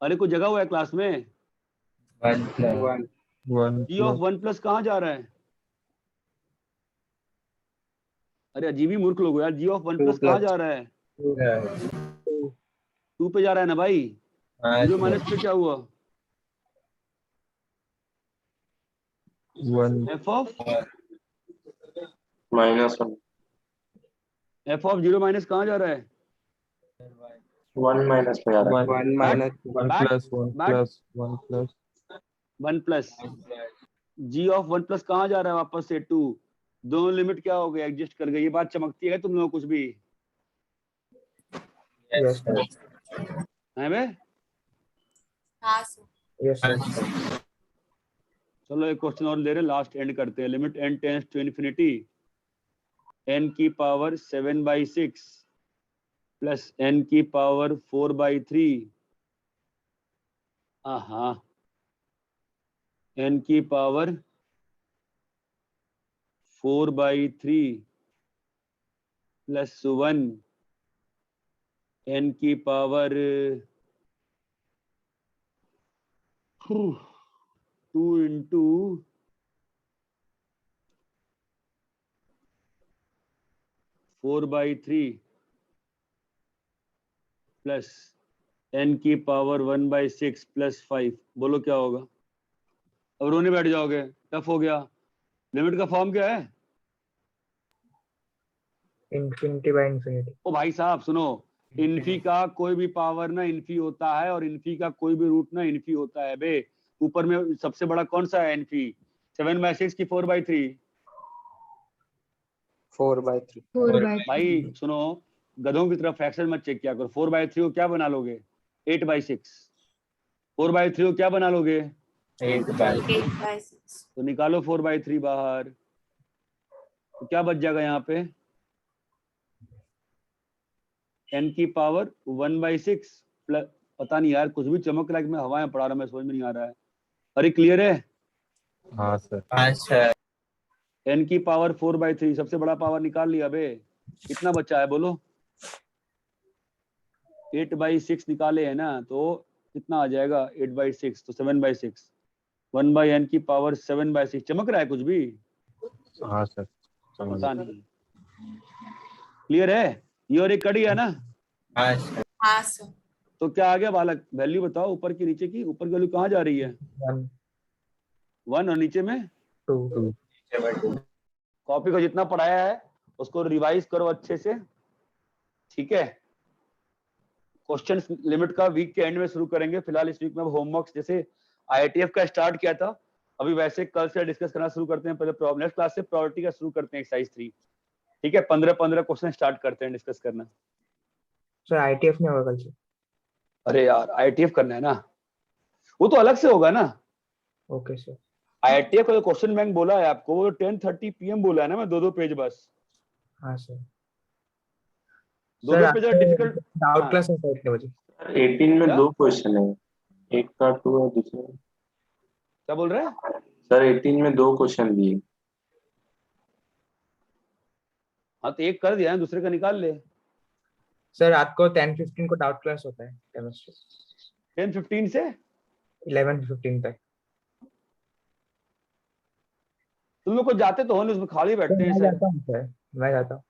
अरे कोई जगह हुआ है क्लास में? 1 g ऑफ 1 प्लस कहाँ जा रहा है? अरे अजीब ही मूर्ख लोग हो यार। जी ऑफ वन प्लस कहाँ जा रहा है? 2 पे जा रहा है ना भाई। जीरो माइनस पे क्या हुआ? F of -1 F of zero minus कहाँ जा रहा है? 1 माइनस में जा रहा है। 1 minus one plus g of one plus कहाँ जा रहा है वापस से? 2। दोनों लिमिट क्या हो गए? एडजस्ट कर गए। ये बात चमकती है तुम लोगों को कुछ भी? Yes sir. है बे? हाँ सर। Yes sir. चलो एक क्वेश्चन और ले रहे, लास्ट एंड करते हैं। Limit n tends to infinity n की पावर 7/6 प्लस n की पावर 4/3 हाँ n की पावर 4/3 प्लस 1 n की पावर 2 इंटू 4/3 प्लस n की पावर 1/6 प्लस 5। बोलो क्या होगा? अब रोने बैठ जाओगे, टफ हो गया। लिमिट का फॉर्म क्या है? Infinity bye infinity. ओ भाई साहब सुनो, इन्फी का कोई भी पावर ना इन्फी होता है और इन्फी का कोई भी रूट ना इन्फी होता है बे। ऊपर में सबसे बड़ा कौन सा है? इन्फी। 7/6 की 4/3? 4/3। 4/3 भाई सुनो, गधों की तरफ फ्रैक्शन मत चेक किया करो। 4/3 को क्या बना लोगे? 8/6। 4/3 को क्या बना लोगे? 8/6। तो निकालो 4/3 बाहर, तो क्या बच जाएगा यहाँ पे? n की पावर 1/6 प्लस, पता नहीं यार कुछ भी चमक रहा है कि मैं हवा में पढ़ा रहा हूँ, मैं समझ में नहीं आ रहा है। अरे क्लियर है? हाँ सर। n की पावर 4/3 सबसे बड़ा पावर निकाल लिया बे। कितना बचा है बोलो? 8/6 निकाले है ना, तो कितना आ जाएगा? 8/6 तो 7/6। 1/n की पावर 7/6। चमक रहा है कुछ भी? हाँ सर। पता नहीं। क्लियर है? ये और एक कड़ी है ना? हाँ सर। तो क्या आ गया बालक? वैल्यू बताओ ऊपर की नीचे की। ऊपर की वैल्यू कहाँ जा रही है? 1 और नीचे में 2। कॉपी को जितना पढ़ाया है उसको रिवाइज करो अच्छे से, ठीक है? क्वेश्चन लिमिट का वीक के एंड में शुरू करेंगे। फिलहाल इस वीक में होमवर्क जैसे IITF का स्टार्ट किया था, अभी वैसे कल से डिस्कस करना शुरू करते हैं। पहले नेक्स्ट क्लास से प्रोबेबिलिटी का शुरू करते हैं, एक्सरसाइज 3, ठीक है? 15 क्वेश्चन स्टार्ट करते हैं डिस्कस करना। सर ITF नहीं होगा कल से? अरे यार IITF करना है ना, वो तो अलग से होगा ना। Okay sir. IITF का क्वेश्चन बैंक बोला है आपको, वो 10:30 PM बोला है ना, मैं 2-2 पेज बस। हाँ sir. 2-2 page difficult. Doubt class है कितने बजे? 18 में क्या? 2 क्वेश्चन है, एक का 2 है दूसरे। क्या बोल रहे हैं? सर 18 में 2 क्वेश्चन दिए। हाँ तो एक कर दिया है, दूसरे का निकाल ले। सर रात को 10:15 को डाउट क्लास होता है केमिस्ट्री। 10:15 से 11:15 तक। तुम लोग को जाते तो हो नहीं, उसमें खाली बैठते हैं मैं सर। जाता हूँ सर, मैं जाता हूँ।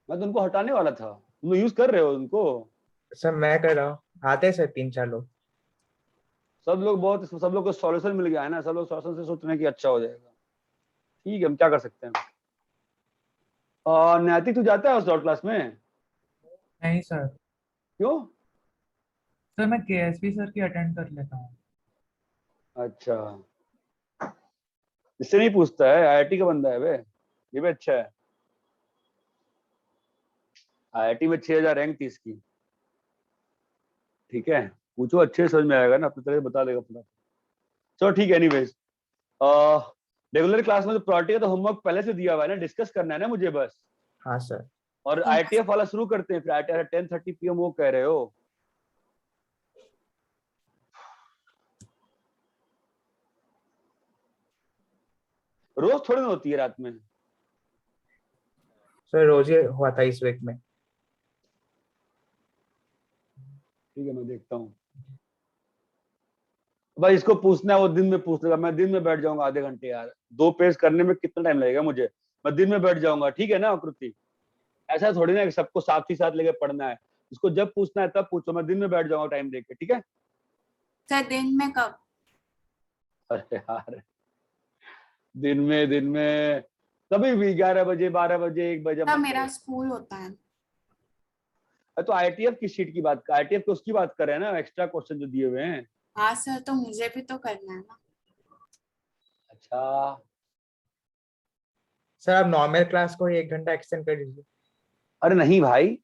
मैं तो उनको हटाने वाला था, तुम लोग यूज कर रहे हो उनको। सर मैं कर रहा हूँ, आते हैं सर 3-4 लोग। सब लोग को सॉल्यूशन मिल गया है ना, सब लोग सॉल्यूशन से सोच रहे हैं कि अच्छा हो जाएगा। ठीक है, हम क्या कर सकते हैं। नैतिक तू जाता है उस डाउट क्लास में? नहीं सर। क्यों? सर मैं KSP सर की अटेंड कर लेता हूँ। अच्छा, इससे नहीं पूछता है, IIT का बंदा है बे। ये भी अच्छा है। IIT में 6000 रैंक थी इसकी, ठीक है? पूछो, अच्छे से समझ में आएगा ना, अपनी तरह बता देगा पूरा। चलो ठीक है। एनीवेज, रेगुलर क्लास में तो प्रोबेबिलिटी का तो होमवर्क पहले से दिया हुआ है ना, डिस्कस करना है ना मुझे बस। हाँ सर। और IITF वाला शुरू करते हैं फिर। IITF 10:30 PM वो कह रहे हो? रोज थोड़ी ना होती है रात में। सर रोज ही हुआ था इस वीक में। ठीक है, मैं देखता हूँ। भाई इसको पूछना है वो दिन में पूछ लेगा, मैं दिन में बैठ जाऊंगा आधे घंटे यार, 2 पेज करने में कितना टाइम लगेगा मुझे, मैं दिन में बैठ जाऊंगा, ठीक है ना आकृति? ऐसा थोड़ी ना कि सबको साथ ही साथ लेके पढ़ना है, इसको जब पूछना है तब पूछो, मैं दिन में बैठ जाऊंगा टाइम देके, ठीक है? सर दिन में कब? अरे यार दिन में कभी भी 11 बजे 12 बजे 1 बजे सर मत मेरा करो। स्कूल होता है। तो आईटीएफ की शीट की बात, आईटीएफ की उसकी बात कर रहे हैं ना, एक्स्ट्रा क्वेश्चन जो दिए हुए हैं। हाँ सर, तो मुझे भी तो करना है ना। अच्छा सर आप नॉर्मल क्लास को 1 घंटा एक्सटेंड कर दीजिए। अरे नहीं भाई,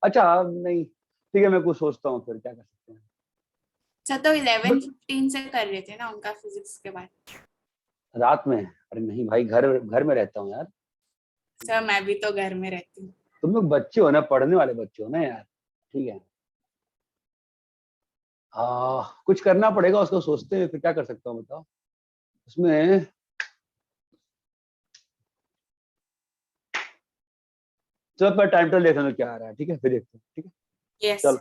अच्छा नहीं, ठीक है मैं कुछ सोचता हूँ, फिर क्या कर सकते हैं। सर तो 11:15 से कर रहे थे ना उनका फिजिक्स के बाद। रात में? अरे नहीं भाई, घर में रहता हूँ यार। सर मैं भी तो घर में रहती हूँ। तुम लोग बच्चे हो ना, पढ़ने वाले बच्चे हो ना यार, ठीक है। कुछ करना पड़ेगा, उसको सोचते हैं, फिर क्या कर सकता हूँ बताओ उसमें। चलो पर टाइम टेबल देखने में क्या आ रहा है, ठीक है, फिर देखते हैं, ठीक है यस। चलो।